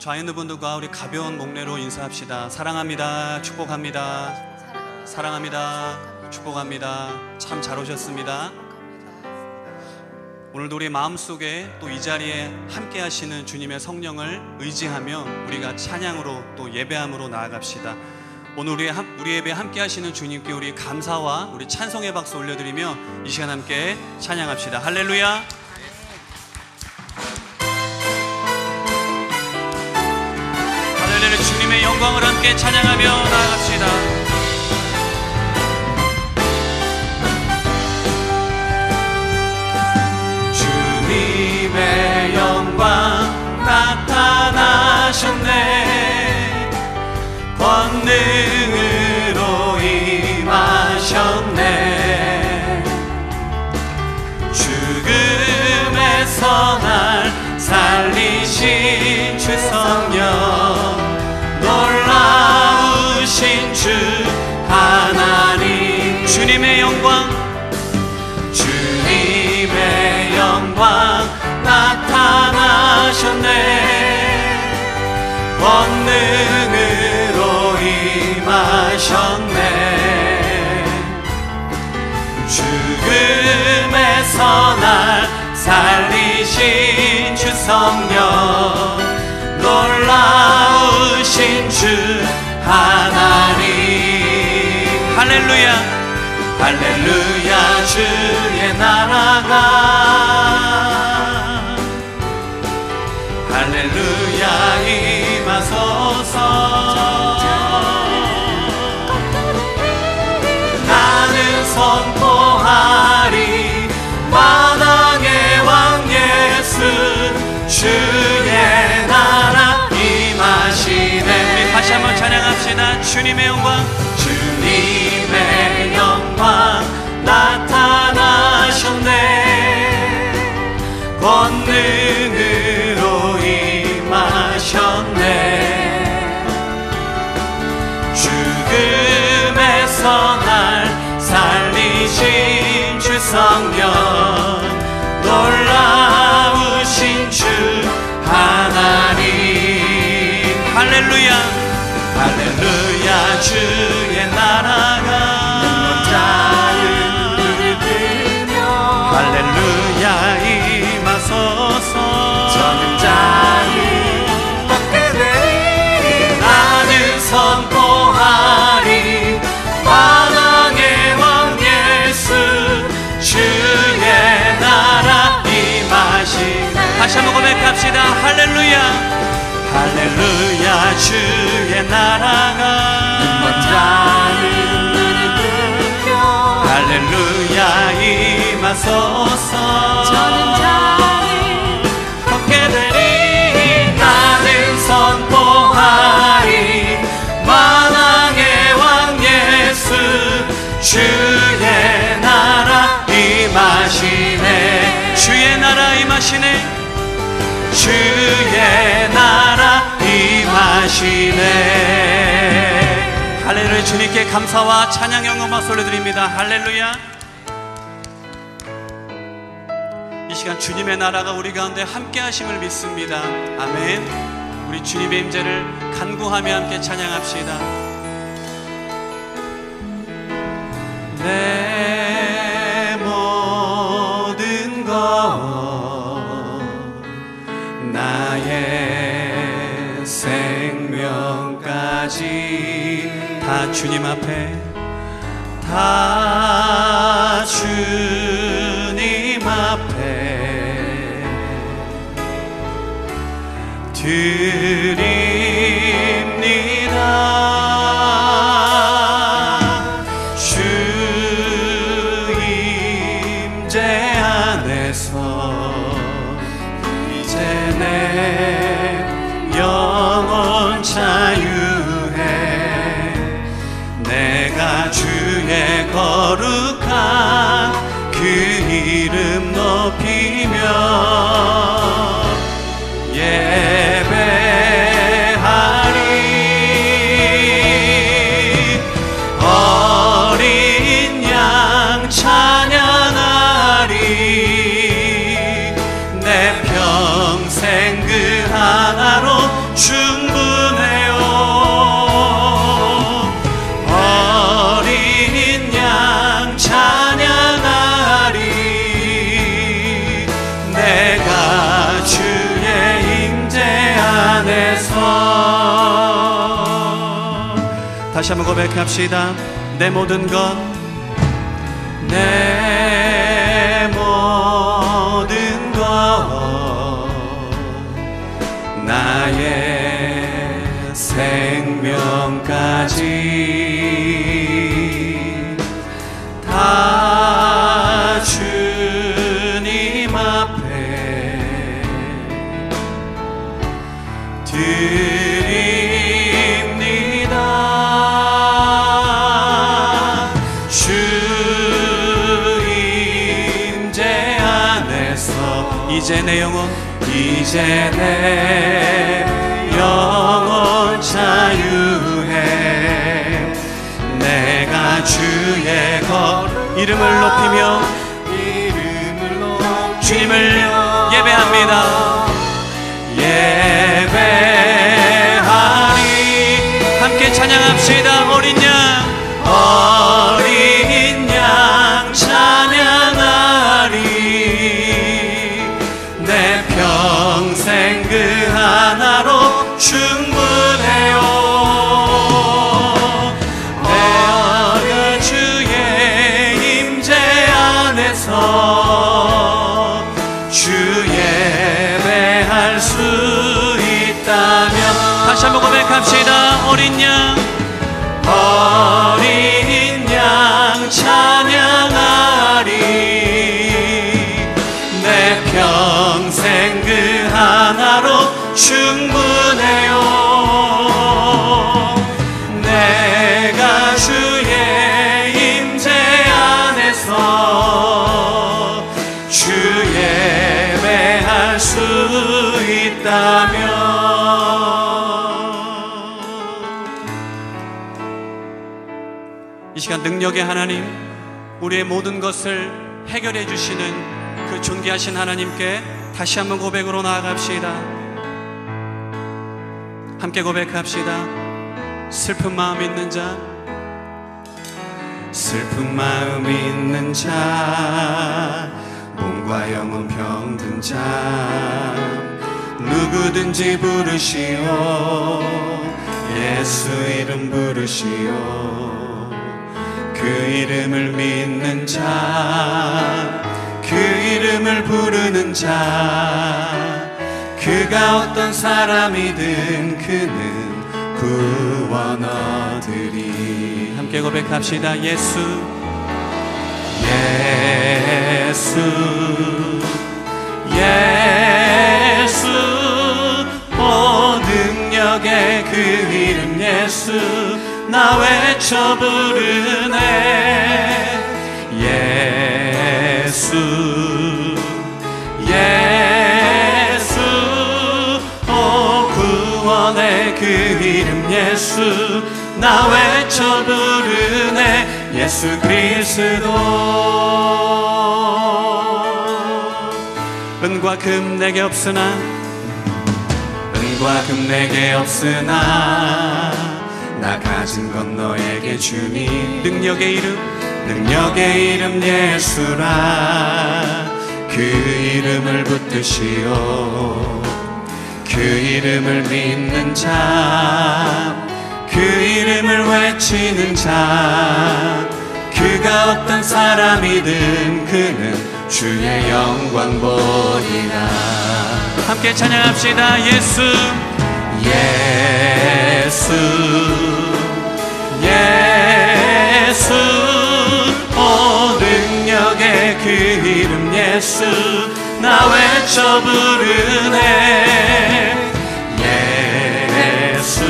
좌에 있는 분들과 우리 가벼운 목례로 인사합시다. 사랑합니다. 축복합니다. 사랑합니다. 축복합니다. 참 잘 오셨습니다. 오늘도 우리 마음속에 또 이 자리에 함께 하시는 주님의 성령을 의지하며 우리가 찬양으로 또 예배함으로 나아갑시다. 오늘 우리 예배 함께 하시는 주님께 우리 감사와 우리 찬송의 박수 올려드리며 이 시간 함께 찬양합시다. 할렐루야. 할렐루야. 주님의 영광을 함께 찬양하며 나아갑시다. 주님의 영광 나타나셨네. 권능으로 임하셨네. 죽음에서 날 살리신 주 성령, 놀라우신 주 하나님. 주님의 영광, 주님의 영광 나타나셨네. 권능으로 임하셨네. 죽음에서 날 살리신 주 성령, 놀라우신 주 하나님. 할렐루야. 할렐루야. 주의 나라가, 할렐루야 임하소서. 나는 선포하리 만왕의 왕 예수, 주의 나라 임하시네. 우리 다시 한번 찬양합시다. 주님의 영광, 주님의 영광 나타나셨네. 권능으로 임하셨네. 죽음에서 날 살리신 주 성령, 놀라우신 주 하나님. 할렐루야. 할렐루야. 주의 나라가, 할렐루야 임하소서. 저는 자유 받게 되리. 나는 선포하리 만왕의 왕 예수, 주의 나라 임하시네. 다시 한번 고백합시다. 할렐루야. 할렐루야. 주의 나라가, 할렐루야 임하소서. 저는 자유 받게 되리. 나는 선포하리 만왕의 왕 예수, 주의 나라 임하시네. 주의 나라 임하시네. 주의 나라 임하시네. 할렐루야. 주님께 감사와 찬양 영광을 올려드립니다. 할렐루야. 이 시간 주님의 나라가 우리 가운데 함께 하심을 믿습니다. 아멘. 우리 주님의 임재를 간구하며 함께 찬양합시다. 내 모든 것, 나의 생명까지 다 주님 앞에, 다 주님 앞에 드립니다. 주 임재 안에서 이제 내 영혼 자유해. 내가 주의 거룩한 그 이름 높이며 예배하리. 어린 양 찬양하리. 내 평생 그 하나로 주 다시 한번 고백합시다. 내 모든 것, 내 모든 것, 나의 생명까지 다 주님 앞에 드립니다. 주 임재 안에서 이제 내 영혼, 이제 내 영혼 자유해. 내가 주의 것 이름을 높이며 주님을 예배합니다. 예배하리. 함께 찬양합시다. 어린 양 찬양하리. 내 평생 그 하나로 충분해요. 내 주의 임재 안에서 주 예배할 수 있다면 다시 한번 고백합시다. 어린 양 찬양하리. 내 평생 그 하나로 충분해요. 내가 주의 임재 안에서 주 예배할 수 있다면 이 시간 능력의 하나님, 우리의 모든 것을 해결해 주시는 그 존귀하신 하나님께 다시 한번 고백으로 나아갑시다. 함께 고백합시다. 슬픈 마음 있는 자, 슬픈 마음 있는 자, 몸과 영혼 병든 자, 누구든지 부르시오. 예수 이름 부르시오. 그 이름을 믿는 자, 그 이름을 부르는 자, 그가 어떤 사람이든 그는 구원 얻으리. 함께 고백합시다. 예수, 예수, 예수. 오 능력의 그 이름 예수, 나 외쳐 부르네. 예수, 예수. 오 구원의 그 이름 예수, 나 외쳐 부르네. 예수 그리스도. 은과 금 내게 없으나, 은과 금 내게 없으나 나 가진 건 너에게 주니. 능력의 이름, 능력의 이름 예수라. 그 이름을 붙드시오. 그 이름을 믿는 자, 그 이름을 외치는 자, 그가 어떤 사람이든 그는 주의 영광 보리라. 함께 찬양합시다. 예수, 예수, 예수. 오 능력의 그 이름 예수, 나 외쳐 부르네. 예수,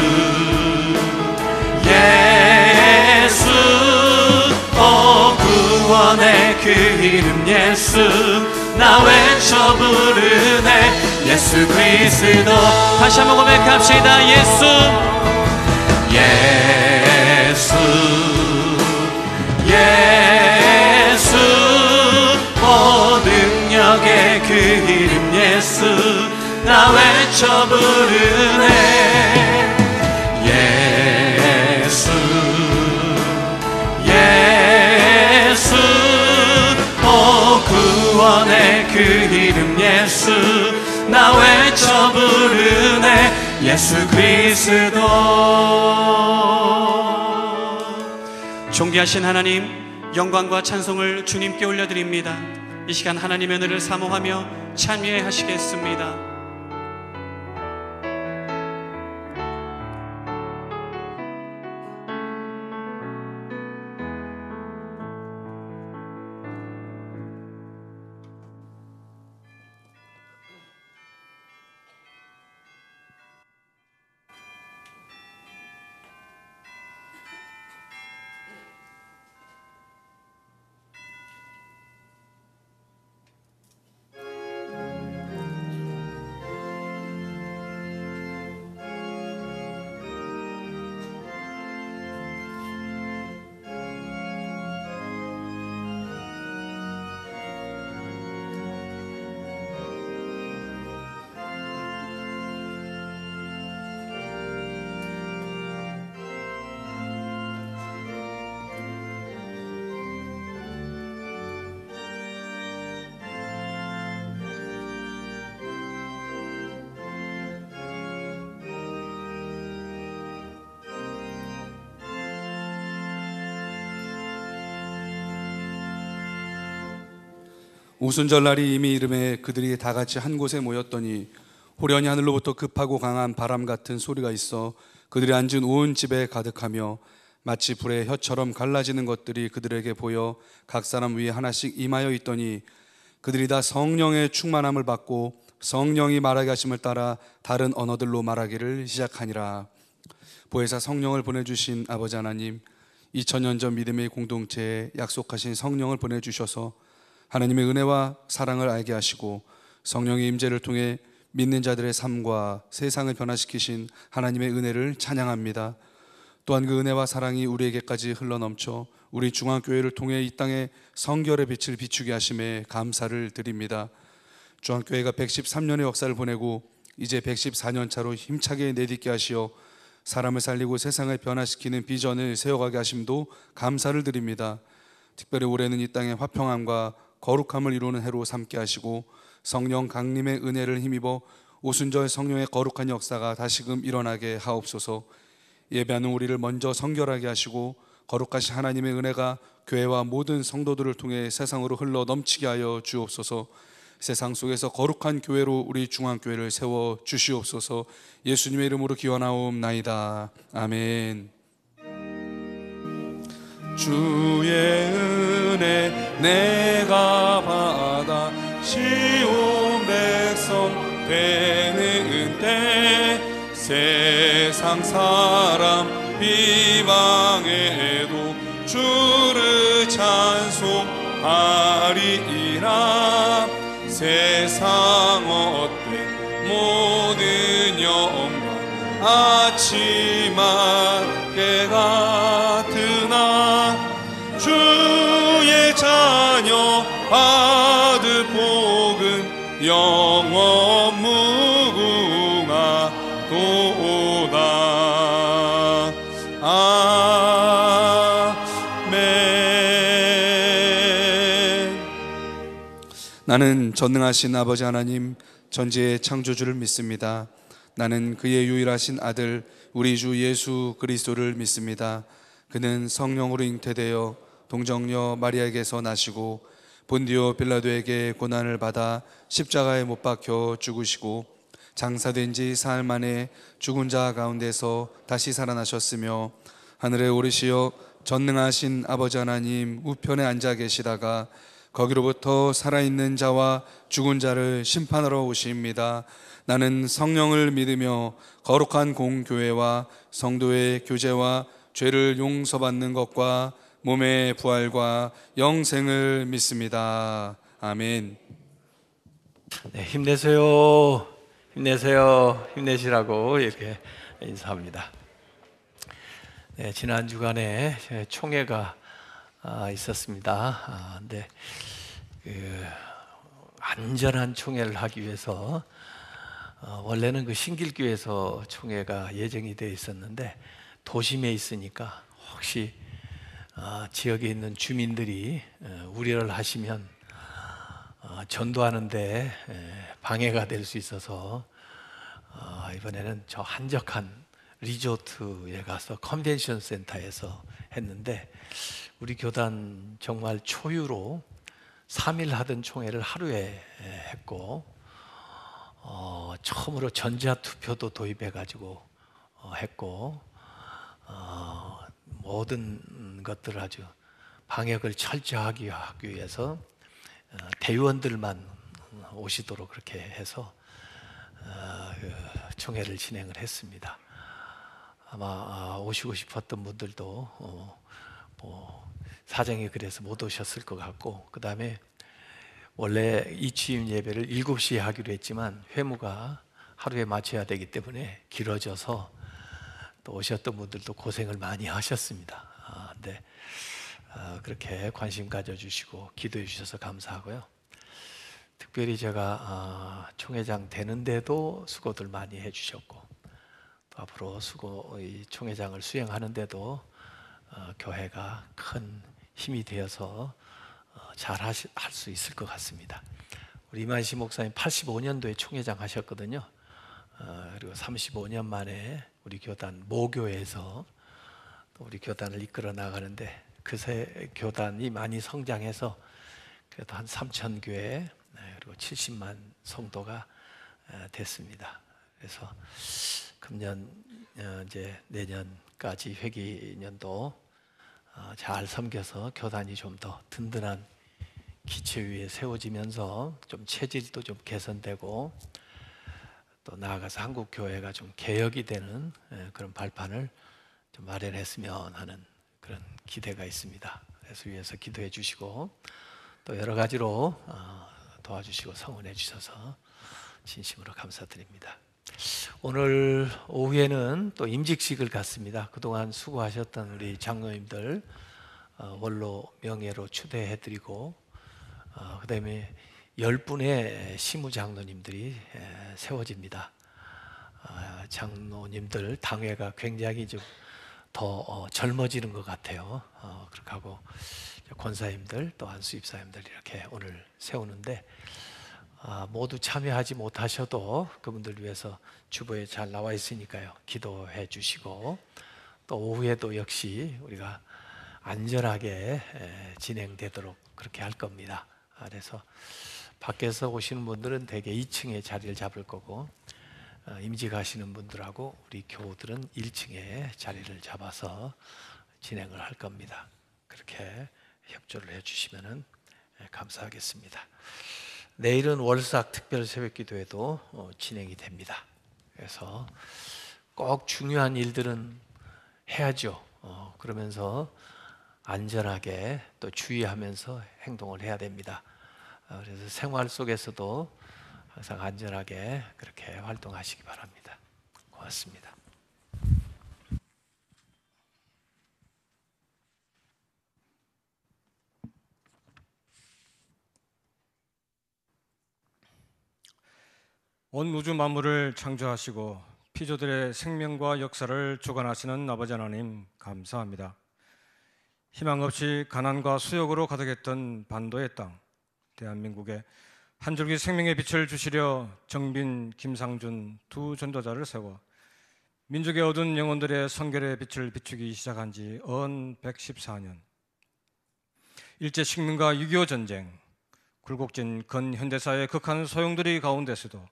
예수. 오 구원의 그 이름 예수, 나 외쳐 부르네. 예수 그리스도. 다시 한번 고백합시다. 예수, 예수, 예수. 오 능력의 그 이름 예수, 나 외쳐 부르네. 예수, 예수. 오 구원의 그 이름 예수, 나 외쳐 부르네. 예수 그리스도. 존귀하신 하나님, 영광과 찬송을 주님께 올려드립니다. 이 시간 하나님의 은혜를 사모하며 찬미하시겠습니다. 오순절날이 이미 이름에 그들이 다 같이 한 곳에 모였더니 호련히 하늘로부터 급하고 강한 바람 같은 소리가 있어 그들이 앉은 온 집에 가득하며 마치 불의 혀처럼 갈라지는 것들이 그들에게 보여 각 사람 위에 하나씩 임하여 있더니 그들이 다 성령의 충만함을 받고 성령이 말하게 하심을 따라 다른 언어들로 말하기를 시작하니라. 보혜사 성령을 보내주신 아버지 하나님, 2000년 전 믿음의 공동체에 약속하신 성령을 보내주셔서 하나님의 은혜와 사랑을 알게 하시고 성령의 임재를 통해 믿는 자들의 삶과 세상을 변화시키신 하나님의 은혜를 찬양합니다. 또한 그 은혜와 사랑이 우리에게까지 흘러넘쳐 우리 중앙교회를 통해 이 땅에 성결의 빛을 비추게 하심에 감사를 드립니다. 중앙교회가 113년의 역사를 보내고 이제 114년 차로 힘차게 내딛게 하시어 사람을 살리고 세상을 변화시키는 비전을 세워가게 하심도 감사를 드립니다. 특별히 올해는 이 땅의 화평함과 거룩함을 이루는 해로 삼게 하시고 성령 강림의 은혜를 힘입어 오순절 성령의 거룩한 역사가 다시금 일어나게 하옵소서. 예배하는 우리를 먼저 성결하게 하시고 거룩하신 하나님의 은혜가 교회와 모든 성도들을 통해 세상으로 흘러 넘치게 하여 주옵소서. 세상 속에서 거룩한 교회로 우리 중앙교회를 세워 주시옵소서. 예수님의 이름으로 기원하옵나이다. 아멘. 주의 은혜 내가 받아 시온 백성 되는 때 세상 사람 비방해도 주를 찬송하리라. 세상 헛된 모든 영광 아침 안개 같으나 주의 자녀 받을 복은 영원 무궁하도다. 아멘. 나는 전능하신 아버지 하나님 전지의 창조주를 믿습니다. 나는 그의 유일하신 아들 우리 주 예수 그리스도를 믿습니다. 그는 성령으로 잉태되어 동정녀 마리아에게서 나시고 본디오 빌라도에게 고난을 받아 십자가에 못 박혀 죽으시고 장사된 지 사흘 만에 죽은 자 가운데서 다시 살아나셨으며 하늘에 오르시어 전능하신 아버지 하나님 우편에 앉아 계시다가 거기로부터 살아있는 자와 죽은 자를 심판하러 오십니다. 나는 성령을 믿으며 거룩한 공교회와 성도의 교제와 죄를 용서받는 것과 몸의 부활과 영생을 믿습니다. 아멘. 네, 힘내세요. 힘내세요. 힘내시라고 이렇게 인사합니다. 네, 지난 주간에 총회가 있었습니다. 근데 안전한 총회를 하기 위해서 원래는 그 신길교에서 총회가 예정이 되어 있었는데 도심에 있으니까 혹시 지역에 있는 주민들이 우려를 하시면 전도하는데 방해가 될 수 있어서 이번에는 저 한적한 리조트에 가서 컨벤션 센터에서 했는데 우리 교단 정말 초유로 3일 하던 총회를 하루에 했고 처음으로 전자투표도 도입해가지고 했고 모든 것들을 아주 방역을 철저하게 하기 위해서 대의원들만 오시도록 그렇게 해서 그 총회를 진행을 했습니다. 아마 오시고 싶었던 분들도 뭐 사정이 그래서 못 오셨을 것 같고, 그 다음에 원래 이 취임 예배를 7시에 하기로 했지만 회무가 하루에 맞춰야 되기 때문에 길어져서 또 오셨던 분들도 고생을 많이 하셨습니다. 근데 그렇게 관심 가져주시고 기도해 주셔서 감사하고요. 특별히 제가 총회장 되는데도 수고들 많이 해주셨고, 또 앞으로 이 총회장을 수행하는데도 교회가 큰 힘이 되어서 잘 할 수 있을 것 같습니다. 우리 이만희 목사님 85년도에 총회장 하셨거든요. 그리고 35년 만에 우리 교단 모교에서 또 우리 교단을 이끌어 나가는데 그새 교단이 많이 성장해서 그래도 한 3,000교회 그리고 70만 성도가 됐습니다. 그래서 금년 이제 내년까지 회기년도 잘 섬겨서 교단이 좀 더 든든한 기초 위에 세워지면서 좀 체질도 좀 개선되고 또 나아가서 한국 교회가 좀 개혁이 되는 그런 발판을 좀 마련했으면 하는 그런 기대가 있습니다. 그래서 위해서 기도해 주시고 또 여러 가지로 도와주시고 성원해 주셔서 진심으로 감사드립니다. 오늘 오후에는 또 임직식을 갖습니다. 그동안 수고하셨던 우리 장로님들 원로 명예로 추대해드리고 그 다음에 10분의 시무장로님들이 세워집니다. 장로님들 당회가 굉장히 좀 더 젊어지는 것 같아요. 그렇게 하고 권사님들 또 안수입사님들 이렇게 오늘 세우는데 모두 참여하지 못하셔도 그분들 위해서 주보에 잘 나와 있으니까요. 기도해 주시고 또 오후에도 역시 우리가 안전하게 진행되도록 그렇게 할 겁니다. 그래서 밖에서 오시는 분들은 대개 2층에 자리를 잡을 거고 임직하시는 분들하고 우리 교우들은 1층에 자리를 잡아서 진행을 할 겁니다. 그렇게 협조를 해주시면 감사하겠습니다. 내일은 월삭 특별 새벽기도회도 진행이 됩니다. 그래서 꼭 중요한 일들은 해야죠. 그러면서 안전하게 또 주의하면서 행동을 해야 됩니다. 그래서 생활 속에서도 항상 안전하게 그렇게 활동하시기 바랍니다. 고맙습니다. 온 우주 만물을 창조하시고 피조들의 생명과 역사를 주관하시는 아버지 하나님 감사합니다. 희망 없이 가난과 수욕으로 가득했던 반도의 땅 대한민국에 한 줄기 생명의 빛을 주시려 정빈, 김상준 두 전도자를 세워 민족의 얻은 영혼들의 성결의 빛을 비추기 시작한 지 언 114년. 일제식민과 6.25 전쟁, 굴곡진 근현대사의 극한 소용돌이 가운데서도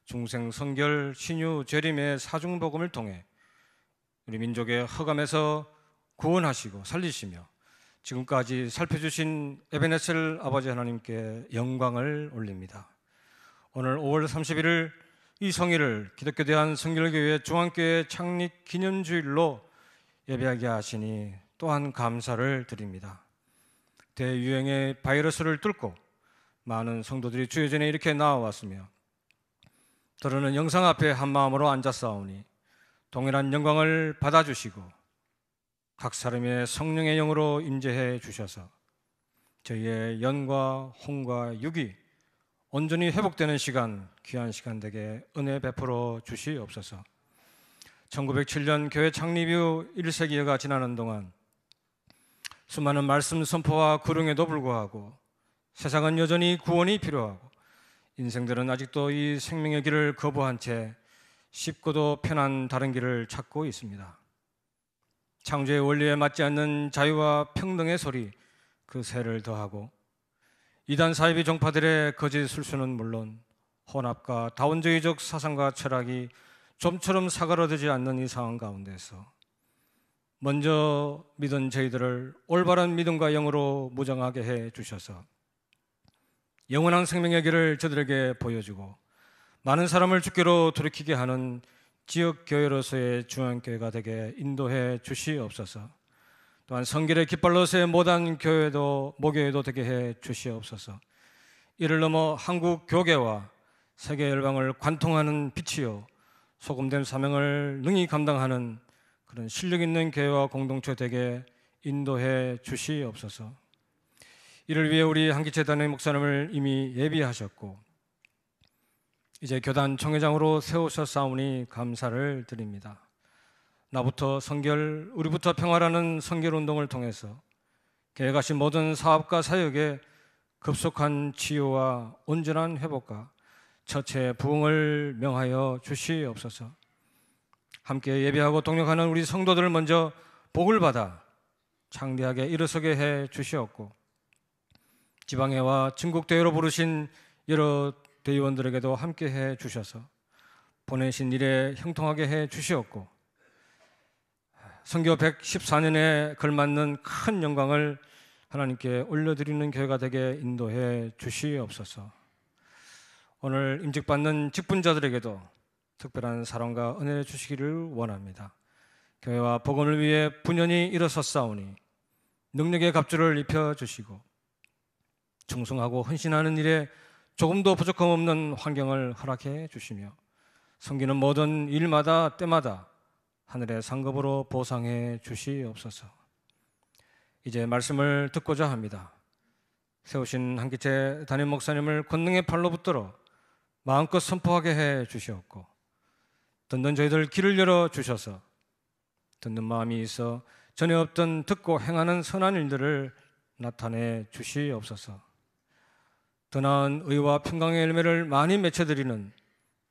중생 성결 신유 재림의 사중복음을 통해 우리 민족의 허감에서 구원하시고 살리시며 지금까지 살펴주신 에베네셀 아버지 하나님께 영광을 올립니다. 오늘 5월 31일 이 성일을 기독교 대한성결교회 중앙교회 창립 기념주일로 예배하게 하시니 또한 감사를 드립니다. 대유행의 바이러스를 뚫고 많은 성도들이 주의 전에 이렇게 나와왔으며 더러는 영상 앞에 한 마음으로 앉았사오니 동일한 영광을 받아주시고 각 사람의 성령의 영으로 임재해 주셔서 저희의 영과 혼과 육이 온전히 회복되는 시간, 귀한 시간 되게 은혜 베풀어 주시옵소서. 1907년 교회 창립 이후 1세기여가 지나는 동안 수많은 말씀 선포와 구릉에도 불구하고 세상은 여전히 구원이 필요하고 인생들은 아직도 이 생명의 길을 거부한 채 쉽고도 편한 다른 길을 찾고 있습니다. 창조의 원리에 맞지 않는 자유와 평등의 소리 그 새를 더하고 이단 사이비 종파들의 거짓 술수는 물론 혼합과 다원주의적 사상과 철학이 좀처럼 사그라들지 않는 이 상황 가운데서 먼저 믿은 저희들을 올바른 믿음과 영으로 무장하게 해 주셔서 영원한 생명의 길을 저들에게 보여주고 많은 사람을 주께로 돌이키게 하는 지역교회로서의 중앙교회가 되게 인도해 주시옵소서. 또한 성결의 깃발로서의 모단 교회도 모교회도 되게 해 주시옵소서. 이를 넘어 한국 교계와 세계 열방을 관통하는 빛이요 소금된 사명을 능히 감당하는 그런 실력 있는 교회와 공동체 되게 인도해 주시옵소서. 이를 위해 우리 한기체 단의 목사님을 이미 예비하셨고 이제 교단 총회장으로 세우셨사오니 감사를 드립니다. 나부터 성결, 우리부터 평화라는 성결운동을 통해서 계획하신 모든 사업과 사역에 급속한 치유와 온전한 회복과 처체 부흥을 명하여 주시옵소서. 함께 예배하고 동력하는 우리 성도들을 먼저 복을 받아 창대하게 일어서게 해 주시옵고 지방회와 전국대회로 부르신 여러 대의원들에게도 함께 해 주셔서 보내신 일에 형통하게 해 주시옵고 선교 114년에 걸맞는 큰 영광을 하나님께 올려드리는 교회가 되게 인도해 주시옵소서. 오늘 임직받는 직분자들에게도 특별한 사랑과 은혜 주시기를 원합니다. 교회와 복음을 위해 분연히 일어섰사오니 능력의 갑주를 입혀주시고 충성하고 헌신하는 일에 조금도 부족함 없는 환경을 허락해 주시며 섬기는 모든 일마다 때마다 하늘의 상급으로 보상해 주시옵소서. 이제 말씀을 듣고자 합니다. 세우신 한기체 담임 목사님을 권능의 팔로 붙들어 마음껏 선포하게 해 주시옵고 듣는 저희들 길을 열어 주셔서 듣는 마음이 있어 전에 없던 듣고 행하는 선한 일들을 나타내 주시옵소서. 더 나은 의와 평강의 열매를 많이 맺혀드리는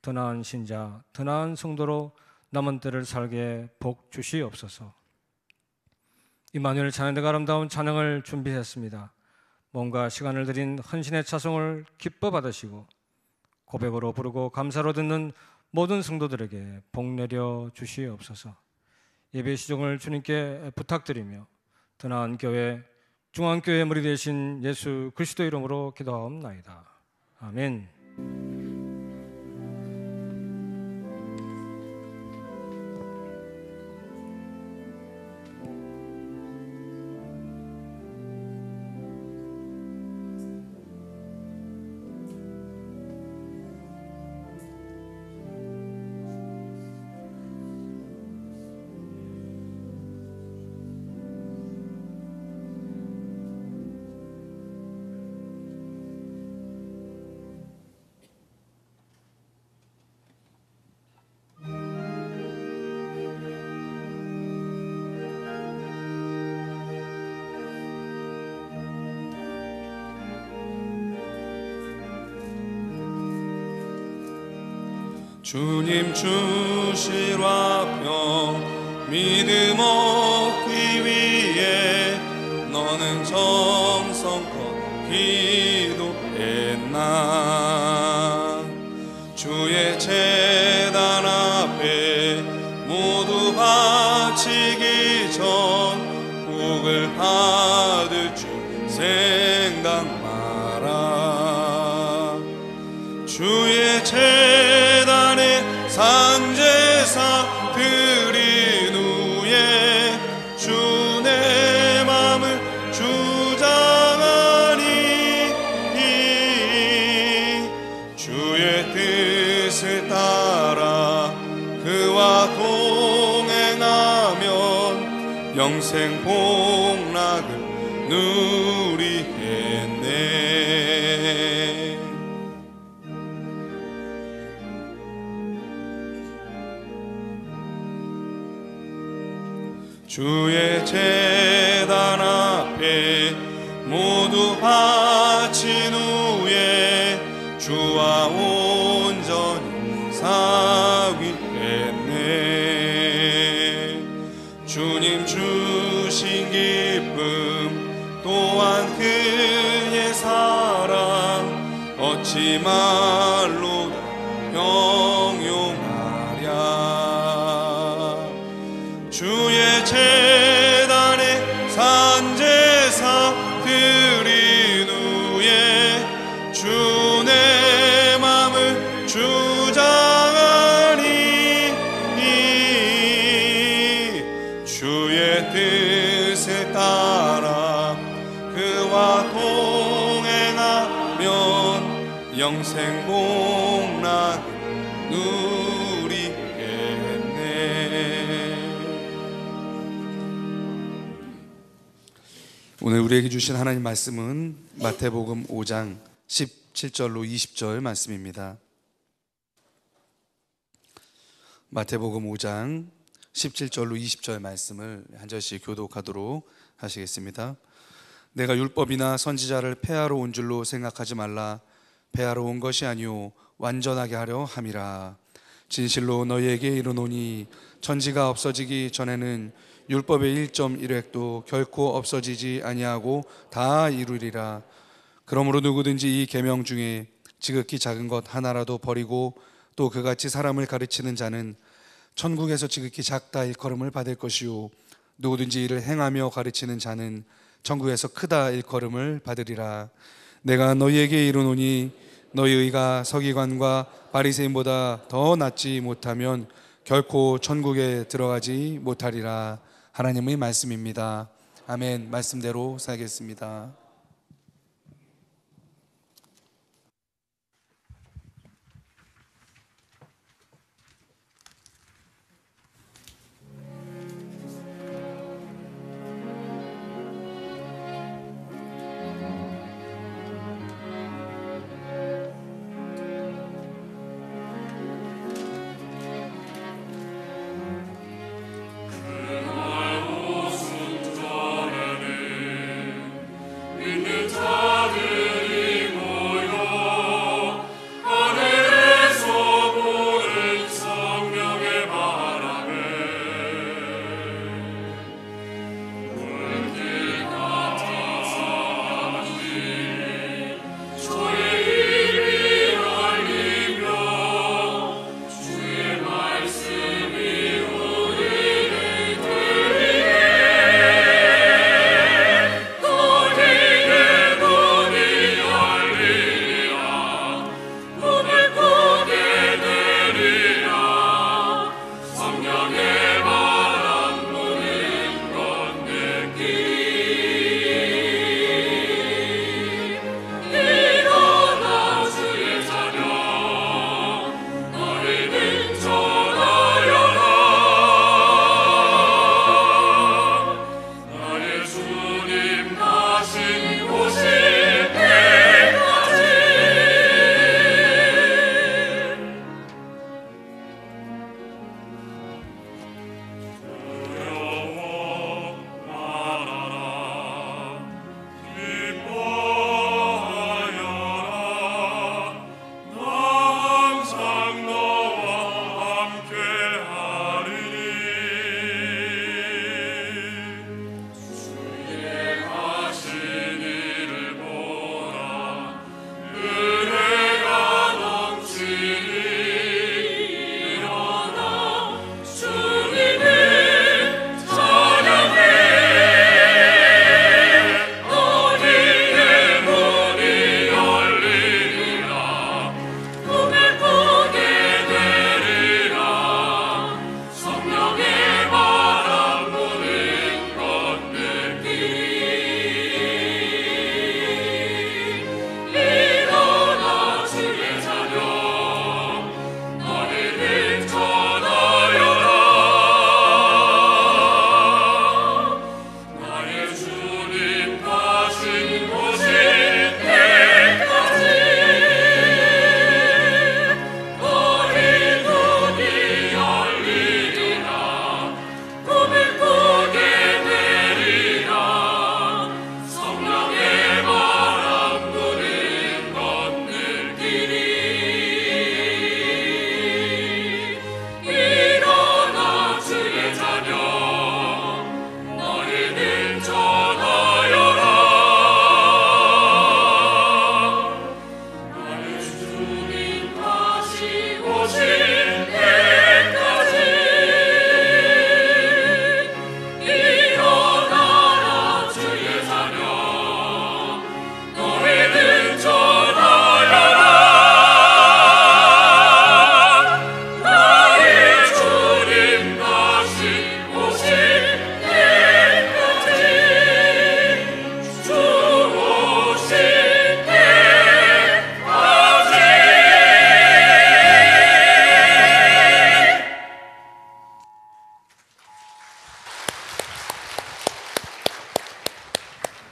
더 나은 신자, 더 나은 성도로 남은 때를 살게 복 주시옵소서. 임마누엘 찬양대가 아름다운 찬양을 준비했습니다. 몸과 시간을 들인 헌신의 차송을 기뻐 받으시고 고백으로 부르고 감사로 듣는 모든 성도들에게 복 내려 주시옵소서. 예배 시종을 주님께 부탁드리며 더 나은 교회, 중앙교회 머리 되신 예수 그리스도 이름으로 기도하옵나이다. 아멘. 주님 주실 화평 믿음 얻기 위해 너는 정성껏 기도했나. 주의 제단 앞에 모두 바치기 전 복을 받을 줄 생각 마라. 주의 제단에 산제사 드린 후에 주 내 맘을 주장하니 주의 뜻을 따라 그와 동행하면 영생 복락을 누리겠네. 주의 제단 앞에 모두 바친 후에 주와 온전히 사귀게 또한 그의 사랑 어찌 말로 형용하랴. 주의 제단에 산제사 드린 후에 주 내 맘을 주장하니 주의 뜻에 따라 그와 동행하면 영생 복락 누리겠네. 오늘 우리에게 주신 하나님 말씀은 마태복음 5장 17절로 20절 말씀입니다. 마태복음 5장 17절로 20절 말씀을 한 절씩 교독하도록 하시겠습니다. 내가 율법이나 선지자를 폐하러 온 줄로 생각하지 말라. 폐하러 온 것이 아니요 완전하게 하려 함이라. 진실로 너희에게 이르노니 천지가 없어지기 전에는 율법의 1.1획도 결코 없어지지 아니하고 다 이루리라. 그러므로 누구든지 이 계명 중에 지극히 작은 것 하나라도 버리고 또 그같이 사람을 가르치는 자는 천국에서 지극히 작다 일컬음을 받을 것이요 누구든지 이를 행하며 가르치는 자는 천국에서 크다 일컬음을 받으리라. 내가 너희에게 이르노니 너희 의가 서기관과 바리새인보다 더 낫지 못하면 결코 천국에 들어가지 못하리라. 하나님의 말씀입니다. 아멘. 말씀대로 살겠습니다.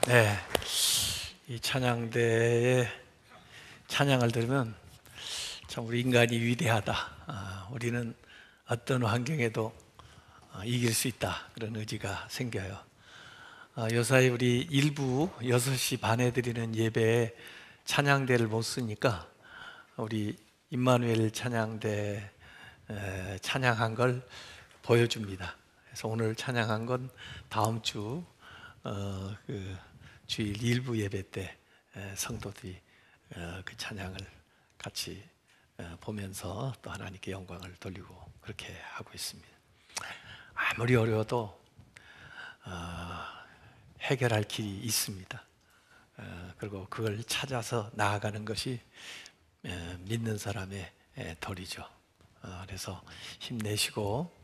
네, 이 찬양대의 찬양을 들으면 참 우리 인간이 위대하다. 우리는 어떤 환경에도 이길 수 있다. 그런 의지가 생겨요. 요사이 우리 일부 6시 반에 드리는 예배에 찬양대를 못 쓰니까 우리 임마누엘 찬양대 찬양한 걸 보여줍니다. 그래서 오늘 찬양한 건 다음 주 그 주일 일부 예배 때 성도들이 그 찬양을 같이 보면서 또 하나님께 영광을 돌리고 그렇게 하고 있습니다. 아무리 어려워도 해결할 길이 있습니다. 그리고 그걸 찾아서 나아가는 것이 믿는 사람의 도리죠. 그래서 힘내시고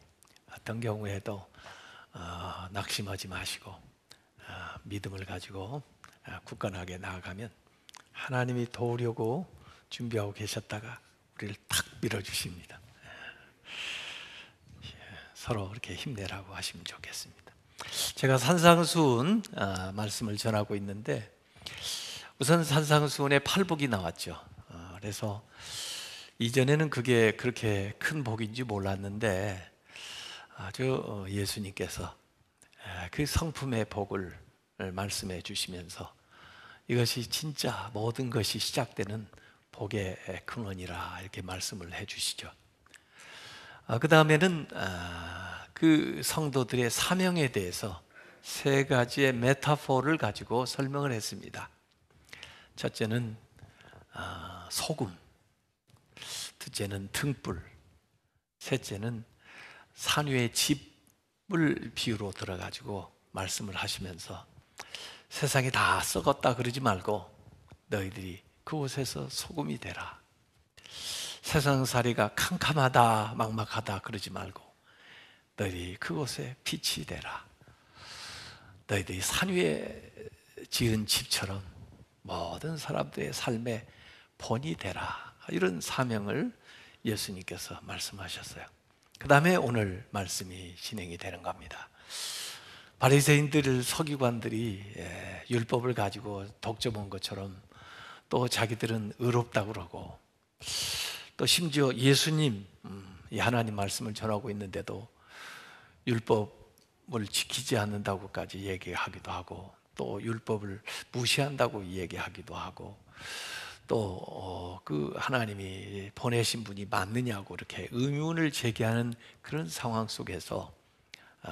어떤 경우에도 낙심하지 마시고 믿음을 가지고 굳건하게 나아가면 하나님이 도우려고 준비하고 계셨다가 우리를 탁 밀어주십니다. 서로 이렇게 힘내라고 하시면 좋겠습니다. 제가 산상수훈 말씀을 전하고 있는데 우선 산상수훈에 팔복이 나왔죠. 그래서 이전에는 그게 그렇게 큰 복인지 몰랐는데 아주 예수님께서 그 성품의 복을 말씀해 주시면서 이것이 진짜 모든 것이 시작되는 복의 근원이라 이렇게 말씀을 해 주시죠. 그 다음에는 그 성도들의 사명에 대해서 3가지의 메타포를 가지고 설명을 했습니다. 첫째는 소금, 둘째는 등불, 셋째는 산 위의 집을 비유로 들어가지고 말씀을 하시면서 세상이 다 썩었다 그러지 말고 너희들이 그곳에서 소금이 되라. 세상살이가 캄캄하다 막막하다 그러지 말고 너희들이 그곳에 빛이 되라. 너희들이 산 위에 지은 집처럼 모든 사람들의 삶의 본이 되라. 이런 사명을 예수님께서 말씀하셨어요. 그 다음에 오늘 말씀이 진행이 되는 겁니다. 바리새인들 서기관들이 율법을 가지고 독점한 것처럼 또 자기들은 의롭다고 그러고 또 심지어 예수님 이 하나님 말씀을 전하고 있는데도 율법을 지키지 않는다고까지 얘기하기도 하고 또 율법을 무시한다고 얘기하기도 하고 또 그 하나님이 보내신 분이 맞느냐고 이렇게 의문을 제기하는 그런 상황 속에서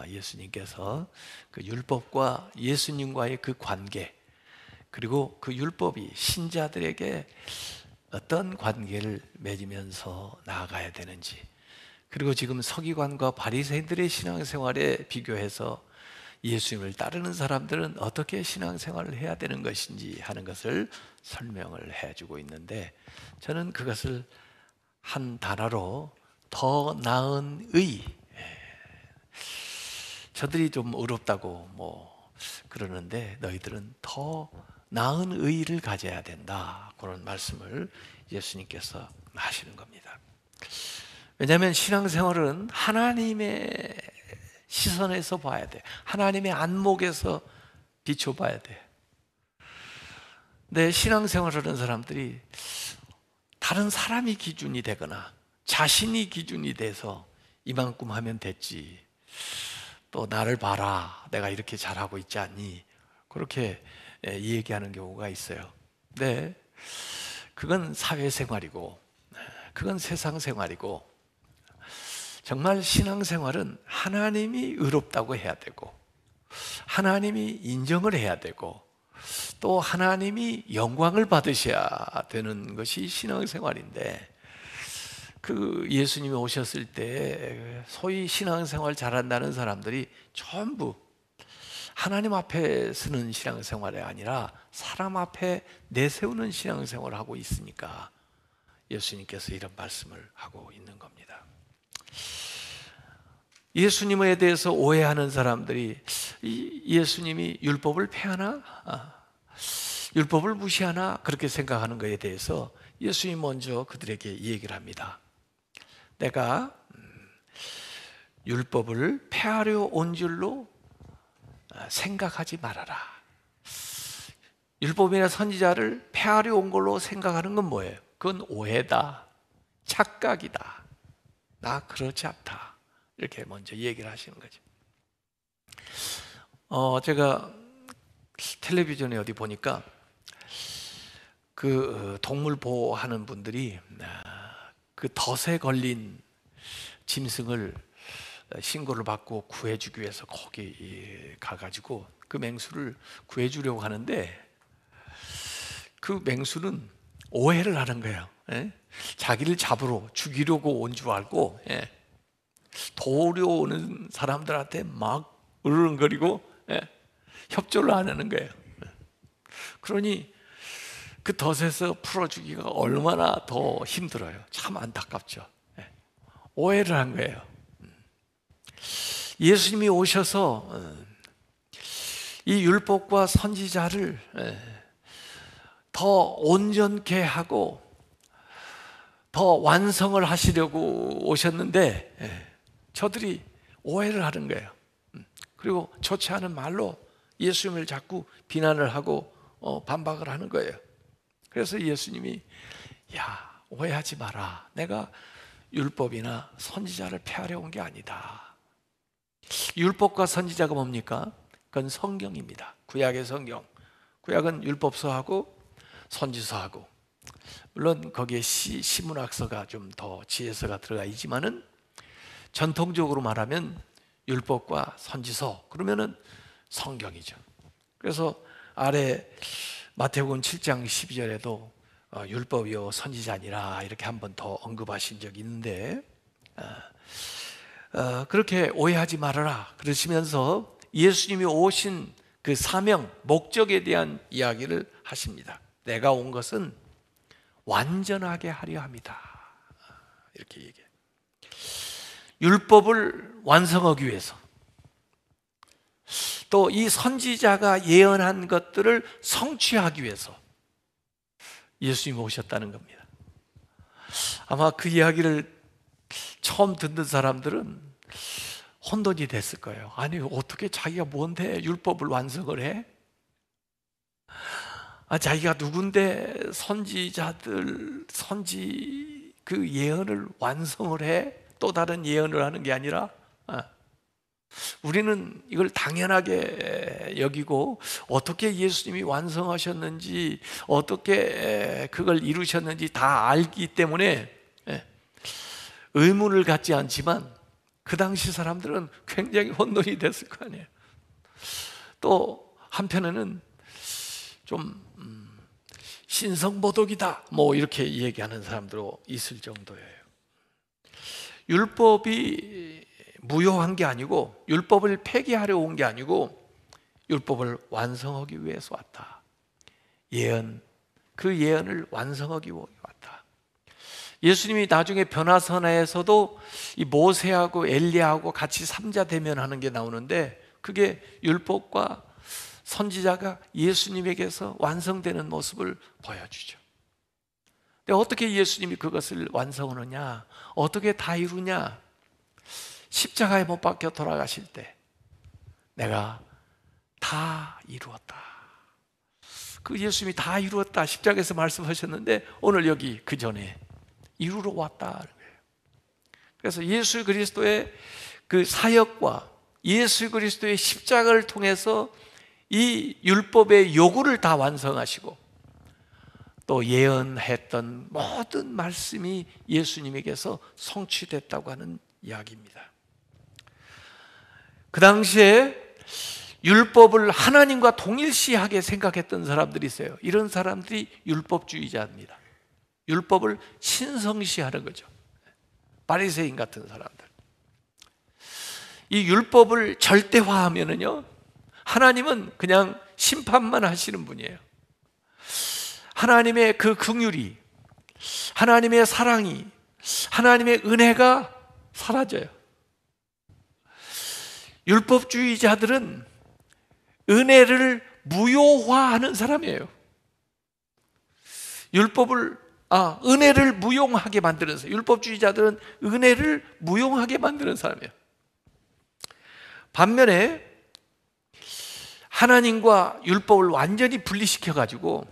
예수님께서 그 율법과 예수님과의 그 관계 그리고 그 율법이 신자들에게 어떤 관계를 맺으면서 나아가야 되는지 그리고 지금 서기관과 바리새인들의 신앙생활에 비교해서 예수님을 따르는 사람들은 어떻게 신앙생활을 해야 되는 것인지 하는 것을 설명을 해주고 있는데 저는 그것을 한 단어로 더 나은 의, 저들이 좀 어렵다고 뭐 그러는데 너희들은 더 나은 의를 가져야 된다 그런 말씀을 예수님께서 하시는 겁니다. 왜냐하면 신앙생활은 하나님의 시선에서 봐야 돼. 하나님의 안목에서 비춰봐야 돼. 내 신앙생활을 하는 사람들이 다른 사람이 기준이 되거나 자신이 기준이 돼서 이만큼 하면 됐지 또 나를 봐라 내가 이렇게 잘하고 있지 않니 그렇게 얘기하는 경우가 있어요. 네, 그건 사회생활이고 그건 세상생활이고 정말 신앙생활은 하나님이 의롭다고 해야 되고 하나님이 인정을 해야 되고 또 하나님이 영광을 받으셔야 되는 것이 신앙생활인데 그 예수님이 오셨을 때 소위 신앙생활 잘한다는 사람들이 전부 하나님 앞에 서는 신앙생활이 아니라 사람 앞에 내세우는 신앙생활을 하고 있으니까 예수님께서 이런 말씀을 하고 있는 겁니다. 예수님에 대해서 오해하는 사람들이 예수님이 율법을 폐하나? 율법을 무시하나? 그렇게 생각하는 것에 대해서 예수님이 먼저 그들에게 얘기를 합니다. 내가 율법을 폐하려 온 줄로 생각하지 말아라. 율법이나 선지자를 폐하려 온 걸로 생각하는 건 뭐예요? 그건 오해다, 착각이다, 나 그렇지 않다, 이렇게 먼저 얘기를 하시는 거죠. 제가 텔레비전에 어디 보니까 그 동물 보호하는 분들이 그 덫에 걸린 짐승을 신고를 받고 구해주기 위해서 거기 가가지고 그 맹수를 구해주려고 하는데, 그 맹수는 오해를 하는 거예요. 자기를 잡으러 죽이려고 온 줄 알고 도우려오는 사람들한테 막 으르렁거리고 협조를 안 하는 거예요. 그러니 그 덫에서 풀어주기가 얼마나 더 힘들어요. 참 안타깝죠. 오해를 한 거예요. 예수님이 오셔서 이 율법과 선지자를 더 온전케 하고 더 완성을 하시려고 오셨는데 저들이 오해를 하는 거예요. 그리고 좋지 않은 말로 예수님을 자꾸 비난을 하고 반박을 하는 거예요. 그래서 예수님이 야, 오해하지 마라. 내가 율법이나 선지자를 폐하려 온 게 아니다. 율법과 선지자가 뭡니까? 그건 성경입니다. 구약의 성경. 구약은 율법서하고 선지서하고, 물론 거기에 시문학서가 좀 더 지혜서가 들어가 있지만은 전통적으로 말하면 율법과 선지서 그러면은 성경이죠. 그래서 아래 마태복음 7장 12절에도 율법이요 선지자니라 이렇게 한 번 더 언급하신 적이 있는데, 그렇게 오해하지 말아라 그러시면서 예수님이 오신 그 사명, 목적에 대한 이야기를 하십니다. 내가 온 것은 완전하게 하려 합니다. 이렇게 얘기해요. 율법을 완성하기 위해서, 또 이 선지자가 예언한 것들을 성취하기 위해서 예수님이 오셨다는 겁니다. 아마 그 이야기를 처음 듣는 사람들은 혼돈이 됐을 거예요. 아니, 어떻게 자기가 뭔데 율법을 완성을 해? 자기가 누군데 선지자들 그 예언을 완성을 해? 또 다른 예언을 하는 게 아니라 우리는 이걸 당연하게 여기고 어떻게 예수님이 완성하셨는지, 어떻게 그걸 이루셨는지 다 알기 때문에 의문을 갖지 않지만 그 당시 사람들은 굉장히 혼돈이 됐을 거 아니에요. 또 한편에는 좀 신성모독이다 뭐 이렇게 얘기하는 사람도 있을 정도예요. 율법이 무효한 게 아니고, 율법을 폐기하려 온 게 아니고 율법을 완성하기 위해서 왔다. 그 예언을 완성하기 위해 왔다. 예수님이 나중에 변화선에서도 이 모세하고 엘리야하고 같이 삼자 대면하는 게 나오는데, 그게 율법과 선지자가 예수님에게서 완성되는 모습을 보여주죠. 근데 어떻게 예수님이 그것을 완성하느냐, 어떻게 다 이루냐? 십자가에 못 박혀 돌아가실 때 내가 다 이루었다. 그 예수님이 다 이루었다 십자가에서 말씀하셨는데, 오늘 여기 그 전에 이루러 왔다. 그래서 예수 그리스도의 그 사역과 예수 그리스도의 십자가를 통해서 이 율법의 요구를 다 완성하시고, 또 예언했던 모든 말씀이 예수님에게서 성취됐다고 하는 이야기입니다. 그 당시에 율법을 하나님과 동일시하게 생각했던 사람들이 있어요. 이런 사람들이 율법주의자입니다. 율법을 신성시하는 거죠. 바리새인 같은 사람들. 이 율법을 절대화하면은요, 하나님은 그냥 심판만 하시는 분이에요. 하나님의 그 긍휼이, 하나님의 사랑이, 하나님의 은혜가 사라져요. 율법주의자들은 은혜를 무효화하는 사람이에요. 은혜를 무용하게 만드는 사람. 율법주의자들은 은혜를 무용하게 만드는 사람이에요. 반면에 하나님과 율법을 완전히 분리시켜 가지고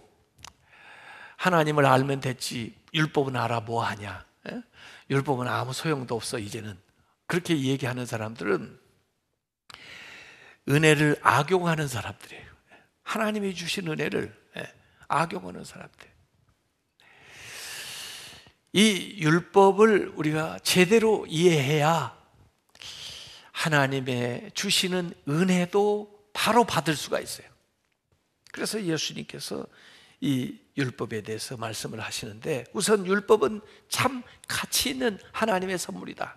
하나님을 알면 됐지 율법은 알아 뭐 하냐, 율법은 아무 소용도 없어 이제는, 그렇게 얘기하는 사람들은 은혜를 악용하는 사람들이에요. 하나님이 주신 은혜를 악용하는 사람들. 이 율법을 우리가 제대로 이해해야 하나님의 주시는 은혜도 바로 받을 수가 있어요. 그래서 예수님께서 이 율법에 대해서 말씀을 하시는데, 우선 율법은 참 가치 있는 하나님의 선물이다.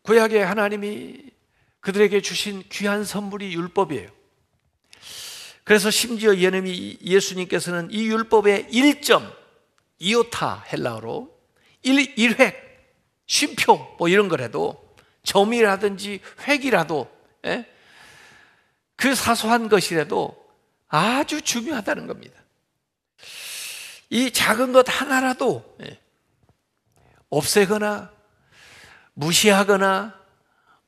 구약에 하나님이 그들에게 주신 귀한 선물이 율법이에요. 그래서 심지어 예수님께서는 이 율법의 1점, 이오타 헬라어로 1획, 쉼표 뭐 이런 거라도, 점이라든지 획이라도, 그 사소한 것이라도 아주 중요하다는 겁니다. 이 작은 것 하나라도 없애거나 무시하거나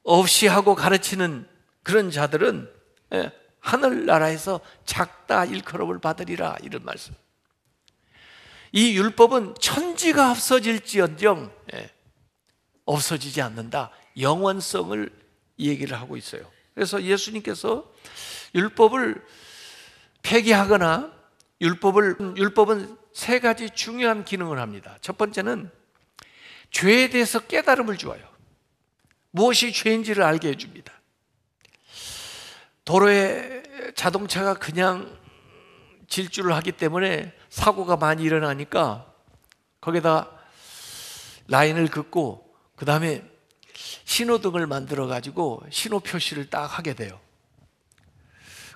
없이 하고 가르치는 그런 자들은 하늘나라에서 작다 일컬음을 받으리라, 이런 말씀. 이 율법은 천지가 없어질지언정 없어지지 않는다, 영원성을 얘기를 하고 있어요. 그래서 예수님께서 율법을 폐기하거나, 율법은 세 가지 중요한 기능을 합니다. 첫 번째는 죄에 대해서 깨달음을 주어요. 무엇이 죄인지를 알게 해줍니다. 도로에 자동차가 그냥 질주를 하기 때문에 사고가 많이 일어나니까 거기다 라인을 긋고 그 다음에 신호등을 만들어 가지고 신호 표시를 딱 하게 돼요.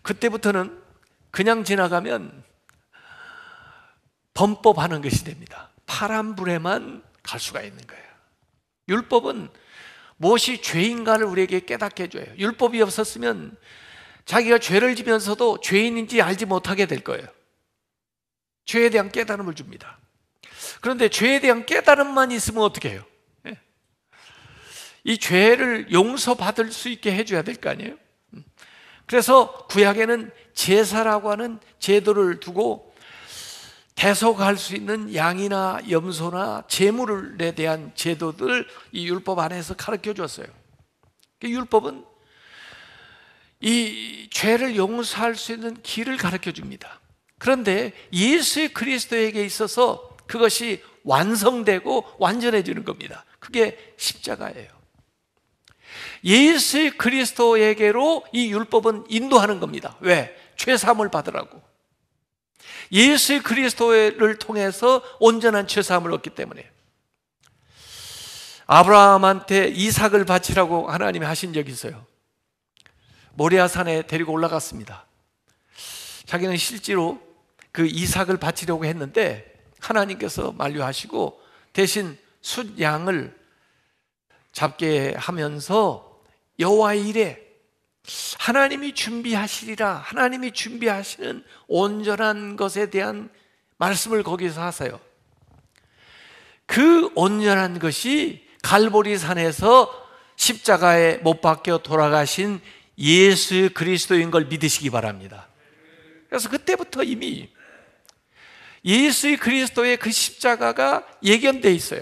그때부터는 그냥 지나가면 범법하는 것이 됩니다. 파란불에만 갈 수가 있는 거예요. 율법은 무엇이 죄인가를 우리에게 깨닫게 해줘요. 율법이 없었으면 자기가 죄를 지면서도 죄인인지 알지 못하게 될 거예요. 죄에 대한 깨달음을 줍니다. 그런데 죄에 대한 깨달음만 있으면 어떻게 해요? 이 죄를 용서받을 수 있게 해줘야 될 거 아니에요? 그래서 구약에는 제사라고 하는 제도를 두고 대속할 수 있는 양이나 염소나 제물에 대한 제도들 이 율법 안에서 가르쳐 줬어요. 율법은 이 죄를 용서할 수 있는 길을 가르쳐 줍니다. 그런데 예수 그리스도에게 있어서 그것이 완성되고 완전해지는 겁니다. 그게 십자가예요. 예수 그리스도에게로 이 율법은 인도하는 겁니다. 왜? 죄 사함을 받으라고. 예수 그리스도를 통해서 온전한 죄 사함을 얻기 때문에. 아브라함한테 이삭을 바치라고 하나님이 하신 적이 있어요. 모리아산에 데리고 올라갔습니다. 자기는 실제로 그 이삭을 바치려고 했는데 하나님께서 만류하시고 대신 숫양을 잡게 하면서 여호와의 일에 하나님이 준비하시리라, 하나님이 준비하시는 온전한 것에 대한 말씀을 거기서 하세요. 그 온전한 것이 갈보리산에서 십자가에 못 박혀 돌아가신 예수 그리스도인 걸 믿으시기 바랍니다. 그래서 그때부터 이미 예수 그리스도의 그 십자가가 예견되어 있어요.